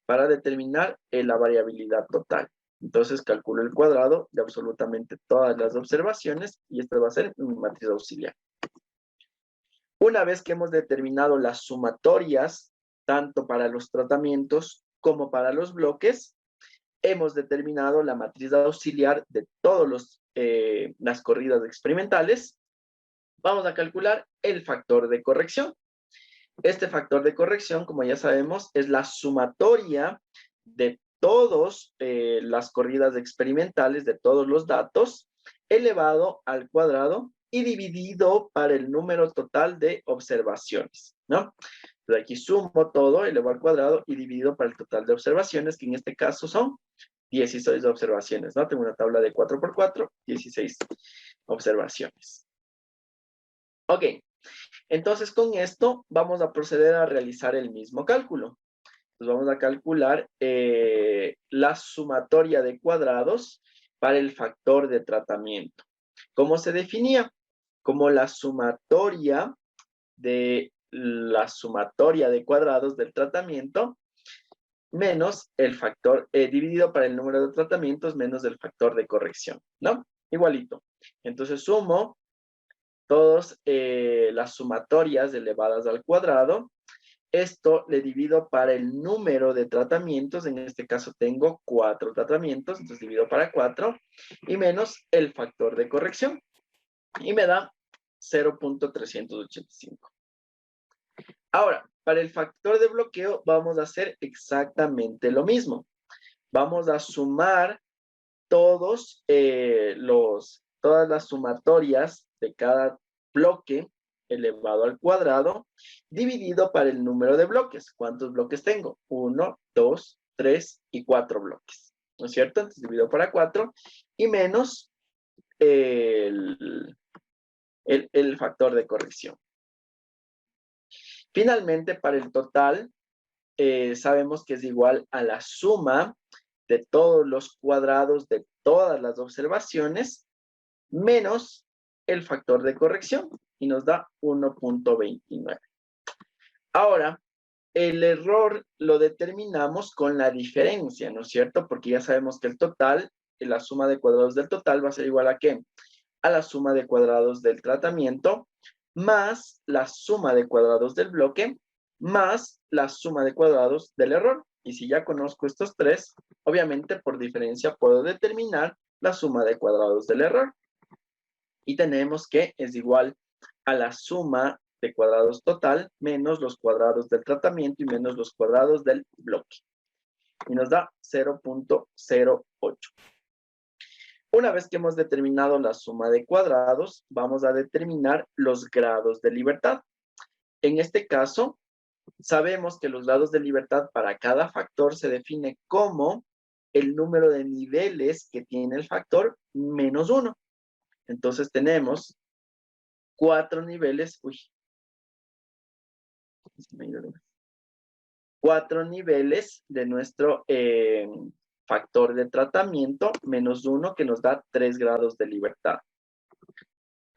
Speaker 1: Para determinar la variabilidad total. Entonces calculo el cuadrado de absolutamente todas las observaciones y esta va a ser mi matriz auxiliar. Una vez que hemos determinado las sumatorias, tanto para los tratamientos como para los bloques, hemos determinado la matriz auxiliar de todas las corridas experimentales. Vamos a calcular el factor de corrección. Este factor de corrección, como ya sabemos, es la sumatoria de todas las corridas experimentales de todos los datos elevado al cuadrado y dividido para el número total de observaciones, ¿no? Entonces aquí sumo todo elevado al cuadrado y dividido para el total de observaciones, que en este caso son 16 observaciones, ¿no? Tengo una tabla de 4 por 4, 16 observaciones. Ok, entonces con esto vamos a proceder a realizar el mismo cálculo. Entonces vamos a calcular la sumatoria de cuadrados para el factor de tratamiento. ¿Cómo se definía? Como la sumatoria de cuadrados del tratamiento menos el factor, dividido para el número de tratamientos menos el factor de corrección, ¿no? Igualito. Entonces sumo todas las sumatorias elevadas al cuadrado. Esto le divido para el número de tratamientos. En este caso tengo 4 tratamientos, entonces divido para 4 y menos el factor de corrección. Y me da 0.385. Ahora, para el factor de bloqueo vamos a hacer exactamente lo mismo. Vamos a sumar todas las sumatorias de cada bloque elevado al cuadrado, dividido para el número de bloques. ¿Cuántos bloques tengo? 1, 2, 3 y 4 bloques. ¿No es cierto? Entonces divido para 4 y menos el factor de corrección. Finalmente, para el total, sabemos que es igual a la suma de todos los cuadrados de todas las observaciones menos el factor de corrección y nos da 1.29. Ahora, el error lo determinamos con la diferencia, ¿no es cierto? Porque ya sabemos que el total, la suma de cuadrados del total va a ser igual a ¿qué? A la suma de cuadrados del tratamiento más la suma de cuadrados del bloque más la suma de cuadrados del error. Y si ya conozco estos tres, obviamente por diferencia puedo determinar la suma de cuadrados del error. Y tenemos que es igual a la suma de cuadrados total menos los cuadrados del tratamiento y menos los cuadrados del bloque. Y nos da 0.08. Una vez que hemos determinado la suma de cuadrados, vamos a determinar los grados de libertad. En este caso, sabemos que los grados de libertad para cada factor se define como el número de niveles que tiene el factor menos 1. Entonces tenemos 4 niveles, 4 niveles de nuestro factor de tratamiento menos 1 que nos da 3 grados de libertad.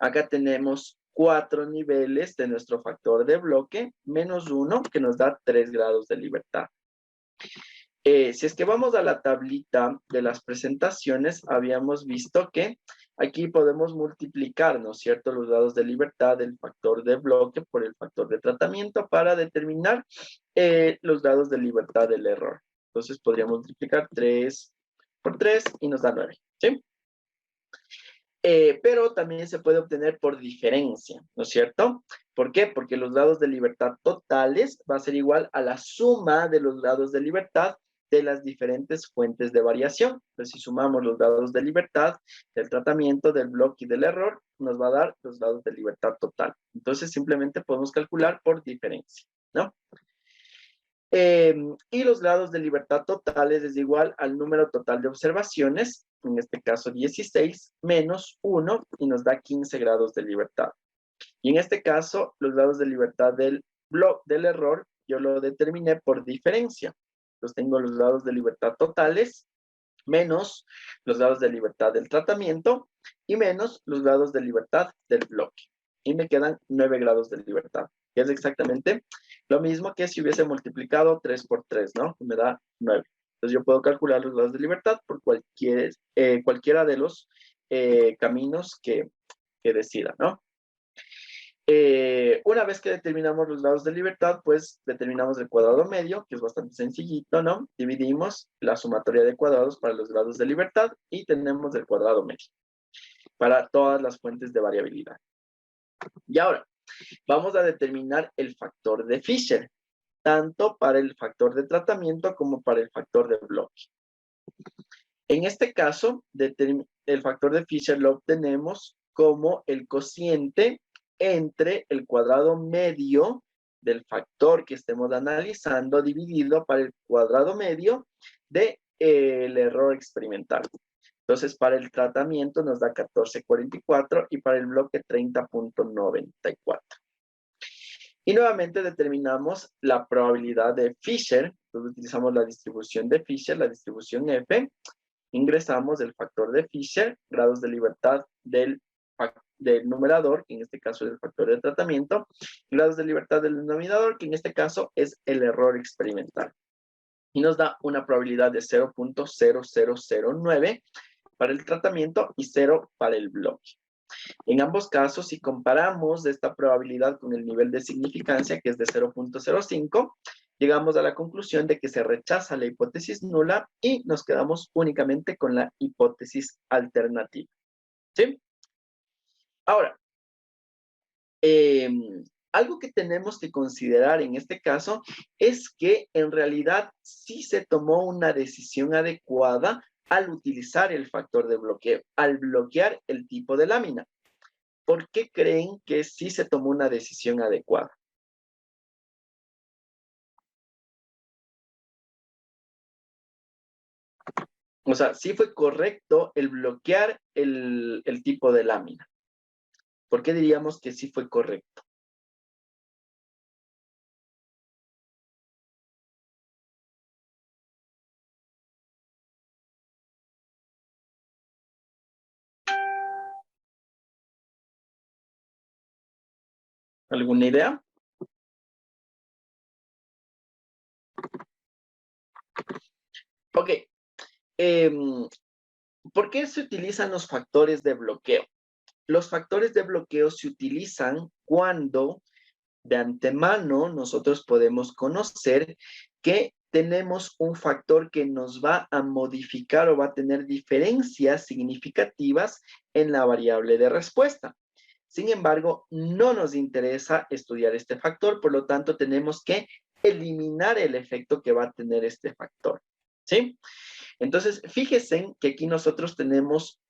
Speaker 1: Acá tenemos 4 niveles de nuestro factor de bloque menos 1 que nos da 3 grados de libertad. Si es que vamos a la tablita de las presentaciones, habíamos visto que aquí podemos multiplicar, ¿no es cierto?, los grados de libertad del factor de bloque por el factor de tratamiento para determinar los grados de libertad del error. Entonces podríamos multiplicar 3 por 3 y nos da 9, ¿sí? Pero también se puede obtener por diferencia, ¿no es cierto? ¿Por qué? Porque los grados de libertad totales va a ser igual a la suma de los grados de libertad de las diferentes fuentes de variación. Entonces, si sumamos los grados de libertad del tratamiento, del bloque y del error, nos va a dar los grados de libertad total. Entonces, simplemente podemos calcular por diferencia, ¿no? Y los grados de libertad totales es igual al número total de observaciones, en este caso 16, menos 1, y nos da 15 grados de libertad. Y en este caso, los grados de libertad del error, yo lo determiné por diferencia. Entonces tengo los grados de libertad totales, menos los grados de libertad del tratamiento, y menos los grados de libertad del bloque. Y me quedan 9 grados de libertad, que es exactamente lo mismo que si hubiese multiplicado 3 por 3, ¿no? Me da 9. Entonces yo puedo calcular los grados de libertad por cualquiera de los caminos que decida, ¿no? Una vez que determinamos los grados de libertad, pues determinamos el cuadrado medio, que es bastante sencillito, ¿no? Dividimos la sumatoria de cuadrados para los grados de libertad y tenemos el cuadrado medio para todas las fuentes de variabilidad. Y ahora, vamos a determinar el factor de Fisher. tanto para el factor de tratamiento como para el factor de bloque. En este caso, el factor de Fisher lo obtenemos como el cociente entre el cuadrado medio del factor que estemos analizando dividido para el cuadrado medio del error experimental. Entonces, para el tratamiento nos da 14.44 y para el bloque 30.94. Y nuevamente determinamos la probabilidad de Fisher. Entonces utilizamos la distribución de Fisher, la distribución F. Ingresamos el factor de Fisher, grados de libertad del numerador, que en este caso es el factor de tratamiento, grados de libertad del denominador, que en este caso es el error experimental. Y nos da una probabilidad de 0.0009 para el tratamiento y 0 para el bloque. En ambos casos, si comparamos esta probabilidad con el nivel de significancia, que es de 0.05, llegamos a la conclusión de que se rechaza la hipótesis nula y nos quedamos únicamente con la hipótesis alternativa. ¿Sí? Ahora, algo que tenemos que considerar en este caso es que en realidad sí se tomó una decisión adecuada al utilizar el factor de bloqueo, al bloquear el tipo de lámina. ¿Por qué creen que sí se tomó una decisión adecuada? O sea, sí fue correcto el bloquear el tipo de lámina. ¿Por qué diríamos que sí fue correcto? ¿Alguna idea? Ok. ¿Por qué se utilizan los factores de bloqueo? Los factores de bloqueo se utilizan cuando de antemano nosotros podemos conocer que tenemos un factor que nos va a modificar o va a tener diferencias significativas en la variable de respuesta. Sin embargo, no nos interesa estudiar este factor, por lo tanto tenemos que eliminar el efecto que va a tener este factor. ¿Sí? Entonces, fíjense que aquí nosotros tenemos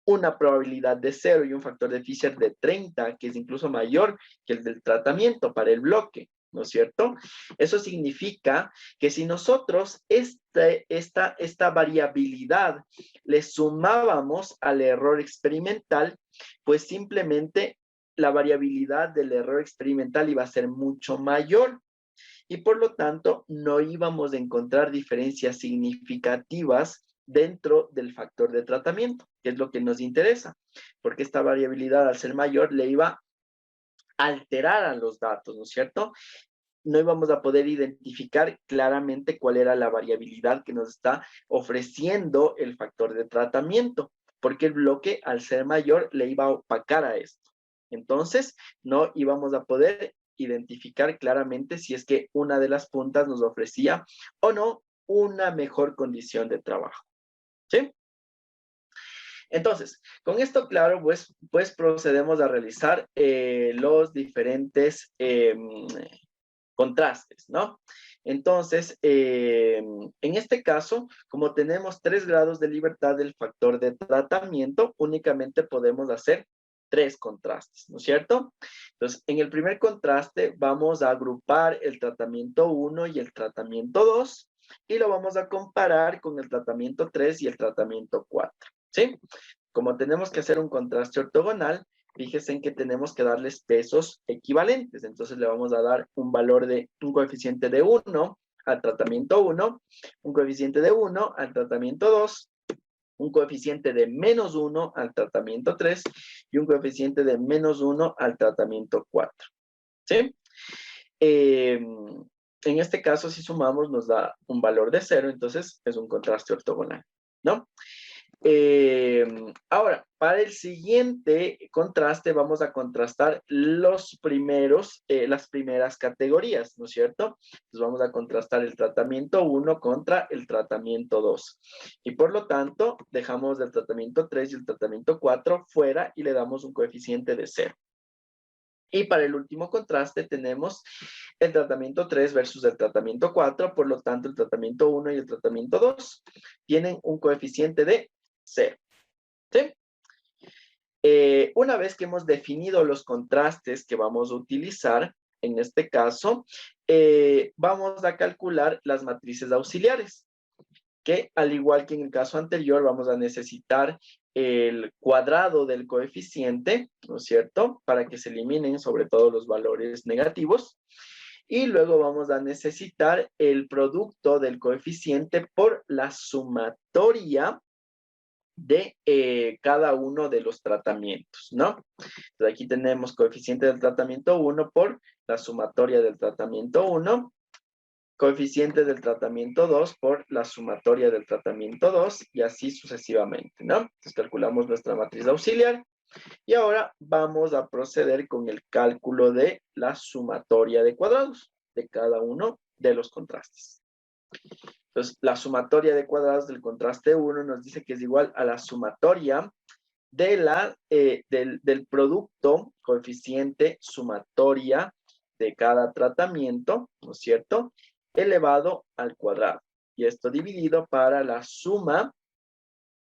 Speaker 1: una probabilidad de 0 y un factor de Fisher de 30, que es incluso mayor que el del tratamiento para el bloque, ¿no es cierto? Eso significa que si nosotros esta variabilidad le sumábamos al error experimental, pues simplemente la variabilidad del error experimental iba a ser mucho mayor y por lo tanto no íbamos a encontrar diferencias significativas dentro del factor de tratamiento, que es lo que nos interesa, porque esta variabilidad al ser mayor le iba a alterar a los datos, ¿no es cierto? No íbamos a poder identificar claramente cuál era la variabilidad que nos está ofreciendo el factor de tratamiento, porque el bloque al ser mayor le iba a opacar a esto. Entonces, no íbamos a poder identificar claramente si es que una de las puntas nos ofrecía o no una mejor condición de trabajo. ¿Sí? Entonces, con esto claro, pues procedemos a realizar los diferentes contrastes, ¿no? Entonces, en este caso, como tenemos 3 grados de libertad del factor de tratamiento, únicamente podemos hacer 3 contrastes, ¿no es cierto? Entonces, en el primer contraste vamos a agrupar el tratamiento 1 y el tratamiento 2 y lo vamos a comparar con el tratamiento 3 y el tratamiento 4, ¿sí? Como tenemos que hacer un contraste ortogonal, fíjense en que tenemos que darles pesos equivalentes. Entonces le vamos a dar un valor de un coeficiente de 1 al tratamiento 1, un coeficiente de 1 al tratamiento 2, un coeficiente de menos 1 al tratamiento 3 y un coeficiente de menos 1 al tratamiento 4. ¿Sí? En este caso, si sumamos, nos da un valor de 0, entonces es un contraste ortogonal, ¿no? Ahora, para el siguiente contraste vamos a contrastar las primeras categorías, ¿no es cierto? Entonces vamos a contrastar el tratamiento 1 contra el tratamiento 2. Y por lo tanto, dejamos el tratamiento 3 y el tratamiento 4 fuera y le damos un coeficiente de 0. Y para el último contraste tenemos el tratamiento 3 versus el tratamiento 4, por lo tanto el tratamiento 1 y el tratamiento 2 tienen un coeficiente de 0. ¿Sí? Una vez que hemos definido los contrastes que vamos a utilizar, en este caso, vamos a calcular las matrices auxiliares, que al igual que en el caso anterior, vamos a necesitar el cuadrado del coeficiente, ¿no es cierto?, para que se eliminen sobre todo los valores negativos. Y luego vamos a necesitar el producto del coeficiente por la sumatoria de cada uno de los tratamientos, ¿no? Entonces aquí tenemos coeficiente del tratamiento 1 por la sumatoria del tratamiento 1, coeficiente del tratamiento 2 por la sumatoria del tratamiento 2 y así sucesivamente, ¿no? Entonces calculamos nuestra matriz auxiliar y ahora vamos a proceder con el cálculo de la sumatoria de cuadrados de cada uno de los contrastes. Entonces, la sumatoria de cuadrados del contraste 1 nos dice que es igual a la sumatoria de del producto coeficiente sumatoria de cada tratamiento, ¿no es cierto?, elevado al cuadrado. Y esto dividido para la suma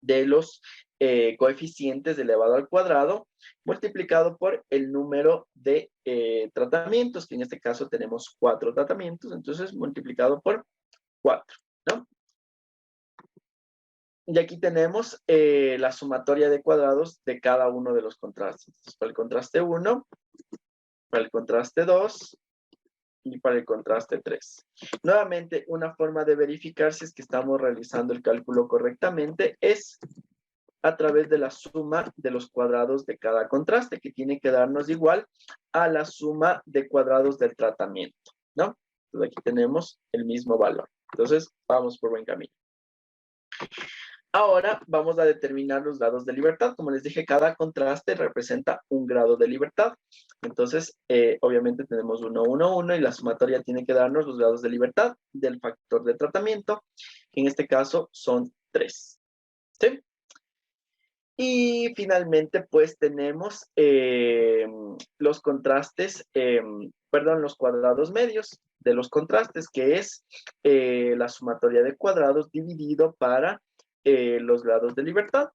Speaker 1: de los coeficientes elevado al cuadrado multiplicado por el número de tratamientos, que en este caso tenemos 4 tratamientos, entonces multiplicado por 4, ¿no? Y aquí tenemos la sumatoria de cuadrados de cada uno de los contrastes. Entonces, para el contraste 1, para el contraste 2 y para el contraste 3. Nuevamente, una forma de verificar si es que estamos realizando el cálculo correctamente es a través de la suma de los cuadrados de cada contraste, que tiene que darnos igual a la suma de cuadrados del tratamiento, ¿no? Entonces aquí tenemos el mismo valor. Entonces, vamos por buen camino. Ahora vamos a determinar los grados de libertad. Como les dije, cada contraste representa un grado de libertad. Entonces, obviamente tenemos 1, 1, 1 y la sumatoria tiene que darnos los grados de libertad del factor de tratamiento, que en este caso son 3. ¿Sí? Y finalmente, pues tenemos los contrastes, los cuadrados medios de los contrastes, que es la sumatoria de cuadrados dividido para los grados de libertad.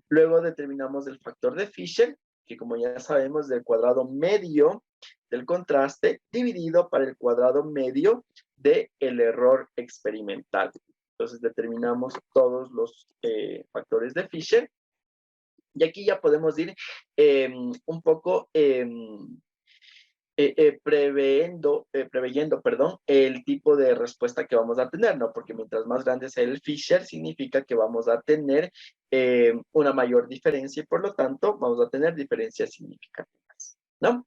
Speaker 1: Luego determinamos el factor de Fisher, que como ya sabemos, del cuadrado medio del contraste dividido para el cuadrado medio del error experimental. Entonces determinamos todos los factores de Fisher. Y aquí ya podemos ir un poco preveyendo, el tipo de respuesta que vamos a tener, ¿no? Porque mientras más grande sea el Fisher, significa que vamos a tener una mayor diferencia y por lo tanto vamos a tener diferencias significativas, ¿no?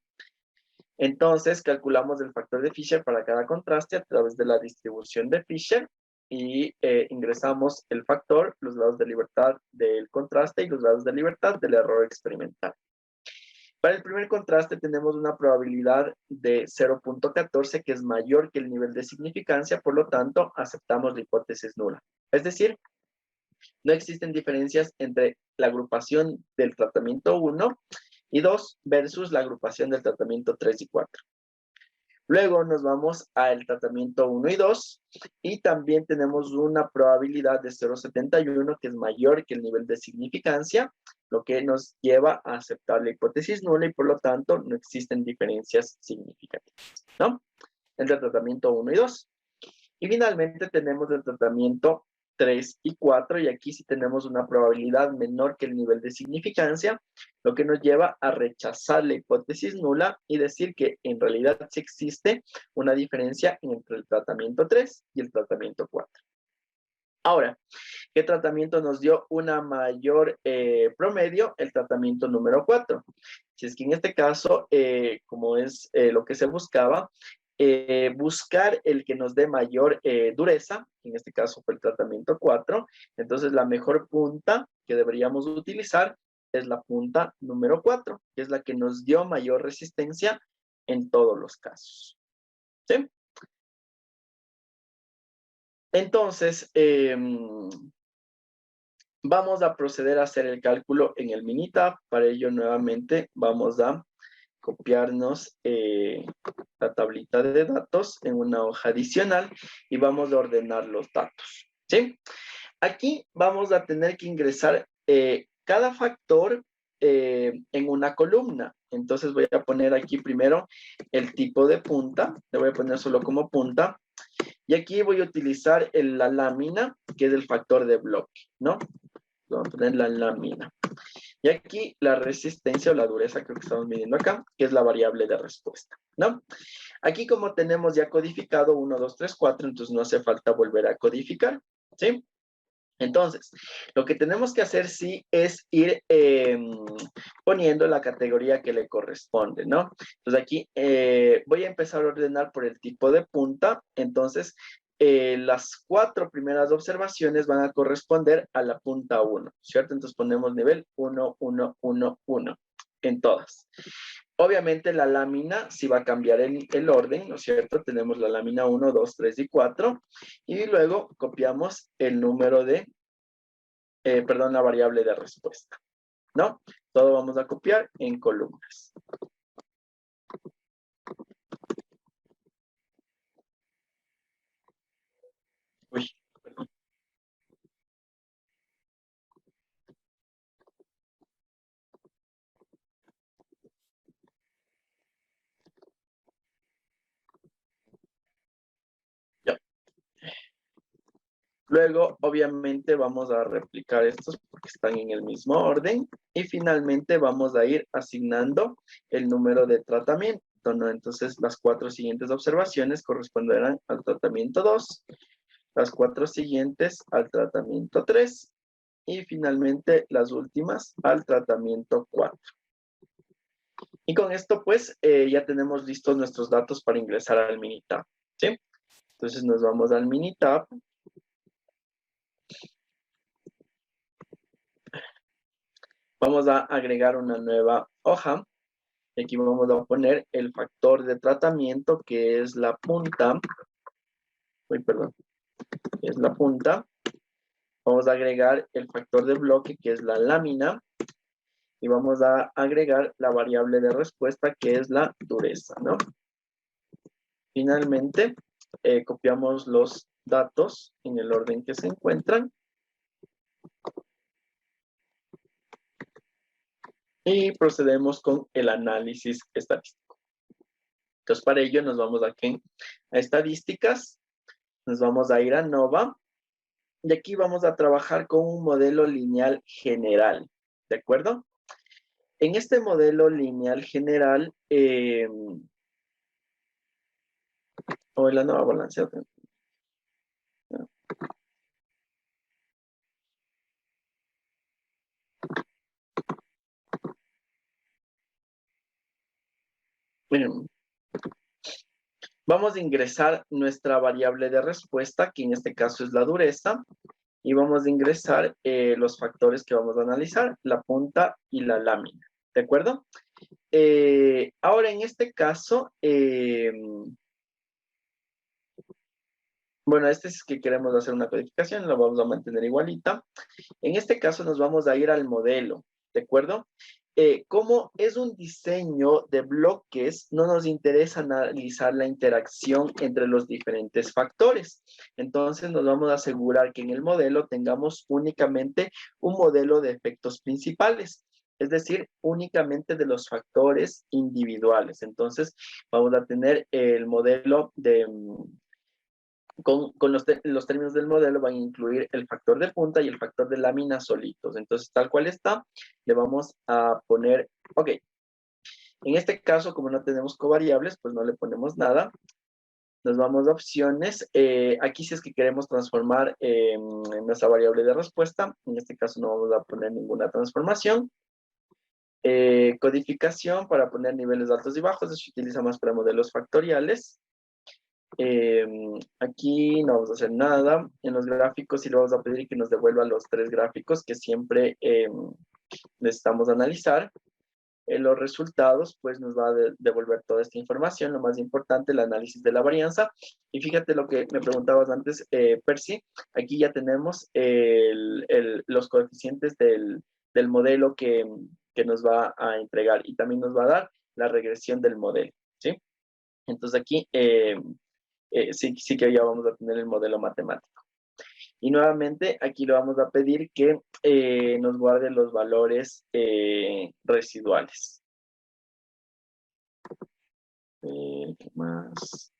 Speaker 1: Entonces, calculamos el factor de Fisher para cada contraste a través de la distribución de Fisher y ingresamos el factor, los grados de libertad del contraste y los grados de libertad del error experimental. Para el primer contraste tenemos una probabilidad de 0.14 que es mayor que el nivel de significancia, por lo tanto, aceptamos la hipótesis nula. Es decir, no existen diferencias entre la agrupación del tratamiento 1 y 2 versus la agrupación del tratamiento 3 y 4. Luego nos vamos al tratamiento 1 y 2 y también tenemos una probabilidad de 0.71 que es mayor que el nivel de significancia, lo que nos lleva a aceptar la hipótesis nula y por lo tanto no existen diferencias significativas, ¿no? Entre el tratamiento 1 y 2. Y finalmente tenemos el tratamiento 3 y 4 y aquí sí tenemos una probabilidad menor que el nivel de significancia, lo que nos lleva a rechazar la hipótesis nula y decir que en realidad sí existe una diferencia entre el tratamiento 3 y el tratamiento 4. Ahora, ¿qué tratamiento nos dio una mayor promedio? El tratamiento número 4. Si es que en este caso, como es lo que se buscaba, buscar el que nos dé mayor dureza, en este caso fue el tratamiento 4, entonces la mejor punta que deberíamos utilizar es la punta número 4, que es la que nos dio mayor resistencia en todos los casos. ¿Sí? Entonces, vamos a proceder a hacer el cálculo en el Minitab. Para ello, nuevamente, vamos a copiarnos la tablita de datos en una hoja adicional y vamos a ordenar los datos, ¿sí? Aquí vamos a tener que ingresar cada factor en una columna. Entonces voy a poner aquí primero el tipo de punta, le voy a poner solo como punta, y aquí voy a utilizar la lámina, que es el factor de bloque, ¿no? Vamos a poner la lámina. Y aquí la resistencia o la dureza, creo que estamos midiendo acá, que es la variable de respuesta, ¿no? Aquí como tenemos ya codificado 1, 2, 3, 4, entonces no hace falta volver a codificar, ¿sí? Entonces, lo que tenemos que hacer sí es ir poniendo la categoría que le corresponde, ¿no? Entonces aquí voy a empezar a ordenar por el tipo de punta. Entonces, las 4 primeras observaciones van a corresponder a la punta 1, ¿cierto? Entonces ponemos nivel 1, 1, 1, 1 en todas. Obviamente la lámina sí va a cambiar el orden, ¿no es cierto? Tenemos la lámina 1, 2, 3 y 4. Y luego copiamos el número de, perdón, la variable de respuesta, ¿no? Todo vamos a copiar en columnas. Uy, perdón. Ya. Luego, obviamente, vamos a replicar estos porque están en el mismo orden. Y finalmente vamos a ir asignando el número de tratamiento, ¿no? Entonces, las 4 siguientes observaciones corresponderán al tratamiento 2, las 4 siguientes al tratamiento 3 y finalmente las últimas al tratamiento 4. Y con esto, pues, ya tenemos listos nuestros datos para ingresar al Minitab, ¿sí? Entonces nos vamos al Minitab. Vamos a agregar una nueva hoja. Y aquí vamos a poner el factor de tratamiento, que es la punta. Uy, perdón. Es la punta. Vamos a agregar el factor de bloque, que es la lámina. Y vamos a agregar la variable de respuesta, que es la dureza, ¿no? Finalmente, copiamos los datos en el orden que se encuentran. Y procedemos con el análisis estadístico. Entonces, para ello nos vamos aquí a estadísticas, nos vamos a ir a Nova, y aquí vamos a trabajar con un modelo lineal general, ¿de acuerdo? En este modelo lineal general, o en la nueva balanceada. Vamos a ingresar nuestra variable de respuesta, que en este caso es la dureza, y vamos a ingresar los factores que vamos a analizar, la punta y la lámina, ¿de acuerdo? Ahora, en este caso, bueno, este es que queremos hacer una codificación, lo vamos a mantener igualita. En este caso nos vamos a ir al modelo, ¿de acuerdo? Como es un diseño de bloques, no nos interesa analizar la interacción entre los diferentes factores. Entonces nos vamos a asegurar que en el modelo tengamos únicamente un modelo de efectos principales. Es decir, únicamente de los factores individuales. Entonces, vamos a tener el modelo de, con los términos del modelo van a incluir el factor de punta y el factor de lámina solitos. Entonces, tal cual está, le vamos a poner, ok. En este caso, como no tenemos covariables, pues no le ponemos nada. Nos vamos a opciones. Aquí si es que queremos transformar en nuestra variable de respuesta. En este caso no vamos a poner ninguna transformación. Codificación para poner niveles altos y bajos. Eso se utiliza más para modelos factoriales. Aquí no vamos a hacer nada. En los gráficos sí le vamos a pedir que nos devuelva los 3 gráficos que siempre necesitamos analizar. En los resultados, pues nos va a devolver toda esta información. Lo más importante, el análisis de la varianza. Y fíjate lo que me preguntabas antes, Percy. Aquí ya tenemos los coeficientes del modelo que nos va a entregar. Y también nos va a dar la regresión del modelo, ¿sí? Entonces aquí sí que ya vamos a tener el modelo matemático. Y nuevamente aquí le vamos a pedir que nos guarde los valores residuales. ¿Qué más?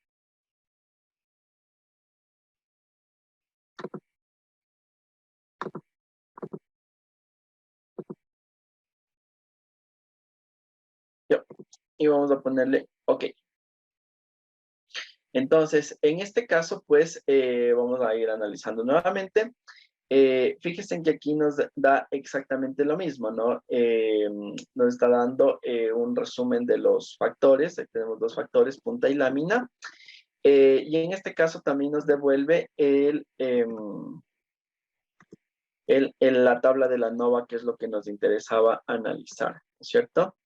Speaker 1: Ya. Y vamos a ponerle OK. Entonces, en este caso, pues, vamos a ir analizando nuevamente. Fíjense que aquí nos da exactamente lo mismo, ¿no? Nos está dando un resumen de los factores. Ahí tenemos dos factores, punta y lámina. Y en este caso también nos devuelve la tabla de la ANOVA, que es lo que nos interesaba analizar, ¿cierto?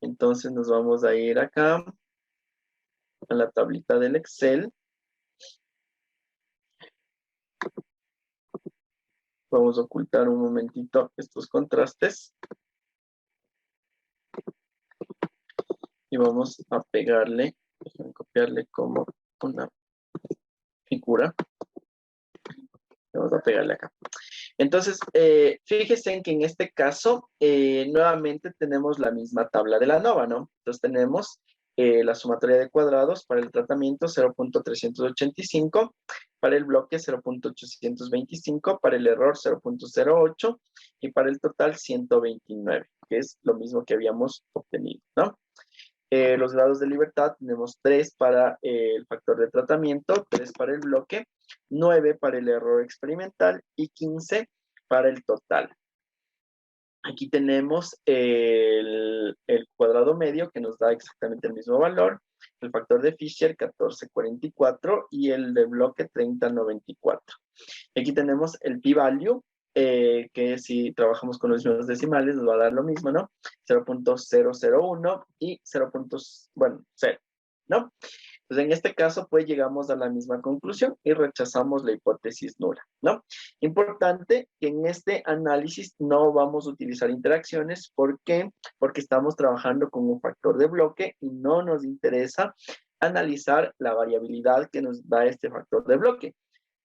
Speaker 1: Entonces nos vamos a ir acá a la tablita del Excel. Vamos a ocultar un momentito estos contrastes. Y vamos a pegarle, déjenme copiarle como una figura. Vamos a pegarle acá. Entonces, fíjense en que en este caso, nuevamente tenemos la misma tabla de la ANOVA, ¿no? Entonces tenemos la sumatoria de cuadrados para el tratamiento 0.385, para el bloque 0.825, para el error 0.08 y para el total 129, que es lo mismo que habíamos obtenido, ¿no? Los grados de libertad tenemos 3 para el factor de tratamiento, 3 para el bloque, 9 para el error experimental y 15 para el total. Aquí tenemos el cuadrado medio que nos da exactamente el mismo valor, el factor de Fisher 1444 y el de bloque 3094. Aquí tenemos el p-value, que si trabajamos con los números decimales nos va a dar lo mismo, ¿no? 0.001 y 0. Bueno, 0, ¿no? Entonces, en este caso, pues llegamos a la misma conclusión y rechazamos la hipótesis nula, ¿no? Importante que en este análisis no vamos a utilizar interacciones. ¿Por qué? Porque estamos trabajando con un factor de bloque y no nos interesa analizar la variabilidad que nos da este factor de bloque.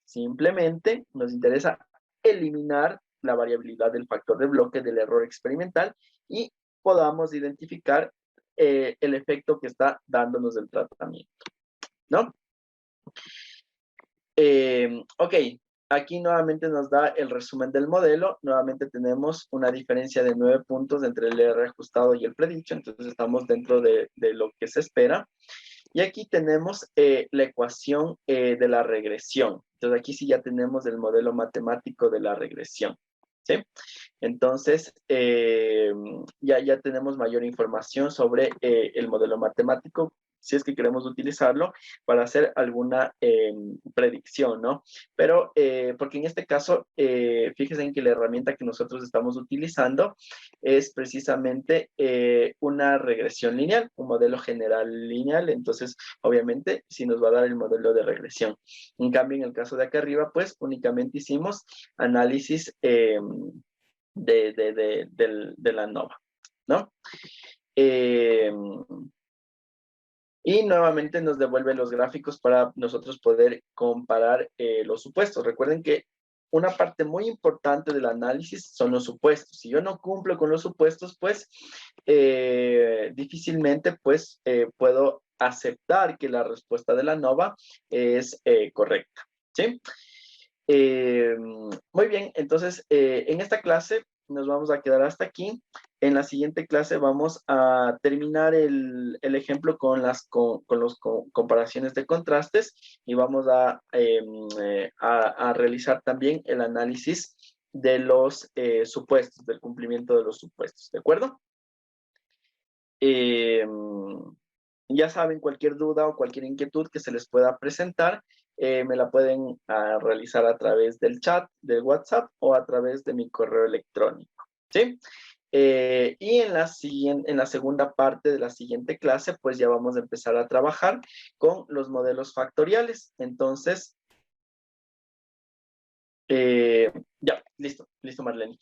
Speaker 1: Simplemente nos interesa eliminar la variabilidad del factor de bloque del error experimental y podamos identificar el efecto que está dándonos el tratamiento, ¿no? Ok, aquí nuevamente nos da el resumen del modelo. Nuevamente tenemos una diferencia de 9 puntos entre el R ajustado y el predicho, entonces estamos dentro de lo que se espera. Y aquí tenemos la ecuación de la regresión. Entonces aquí sí ya tenemos el modelo matemático de la regresión, ¿sí? Entonces ya tenemos mayor información sobre el modelo matemático, si es que queremos utilizarlo para hacer alguna predicción, ¿no? Pero, porque en este caso, fíjense en que la herramienta que nosotros estamos utilizando es precisamente una regresión lineal, un modelo general lineal, entonces, obviamente, sí nos va a dar el modelo de regresión. En cambio, en el caso de acá arriba, pues, únicamente hicimos análisis de la ANOVA, ¿no? Y nuevamente nos devuelve los gráficos para nosotros poder comparar los supuestos. Recuerden que una parte muy importante del análisis son los supuestos. Si yo no cumplo con los supuestos, pues difícilmente pues puedo aceptar que la respuesta de la ANOVA es correcta, ¿sí? Muy bien, entonces en esta clase nos vamos a quedar hasta aquí. En la siguiente clase vamos a terminar el ejemplo con las comparaciones de contrastes y vamos a realizar también el análisis de los supuestos, del cumplimiento de los supuestos, ¿de acuerdo? Ya saben, cualquier duda o cualquier inquietud que se les pueda presentar, me la pueden realizar a través del chat, del WhatsApp o a través de mi correo electrónico, ¿sí? Y en la segunda parte de la siguiente clase, pues ya vamos a empezar a trabajar con los modelos factoriales. Entonces, ya, listo. Listo, Marlene.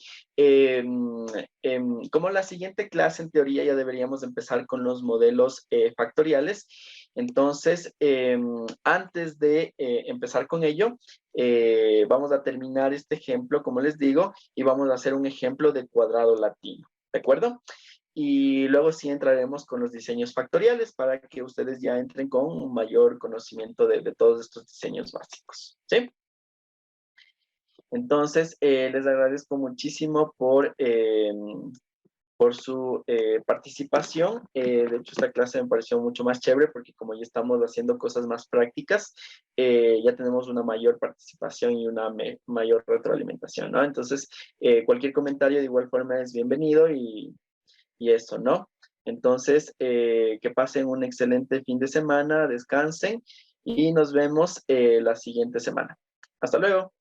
Speaker 1: Como la siguiente clase, en teoría, ya deberíamos empezar con los modelos factoriales. Entonces, antes de empezar con ello, vamos a terminar este ejemplo, como les digo, y vamos a hacer un ejemplo de cuadrado latino. ¿De acuerdo? Y luego sí entraremos con los diseños factoriales para que ustedes ya entren con un mayor conocimiento de todos estos diseños básicos. ¿Sí? Entonces, les agradezco muchísimo por su participación. De hecho, esta clase me pareció mucho más chévere porque como ya estamos haciendo cosas más prácticas, ya tenemos una mayor participación y una mayor retroalimentación, ¿no? Entonces, cualquier comentario de igual forma es bienvenido y eso, ¿no? Entonces, que pasen un excelente fin de semana, descansen y nos vemos la siguiente semana. Hasta luego.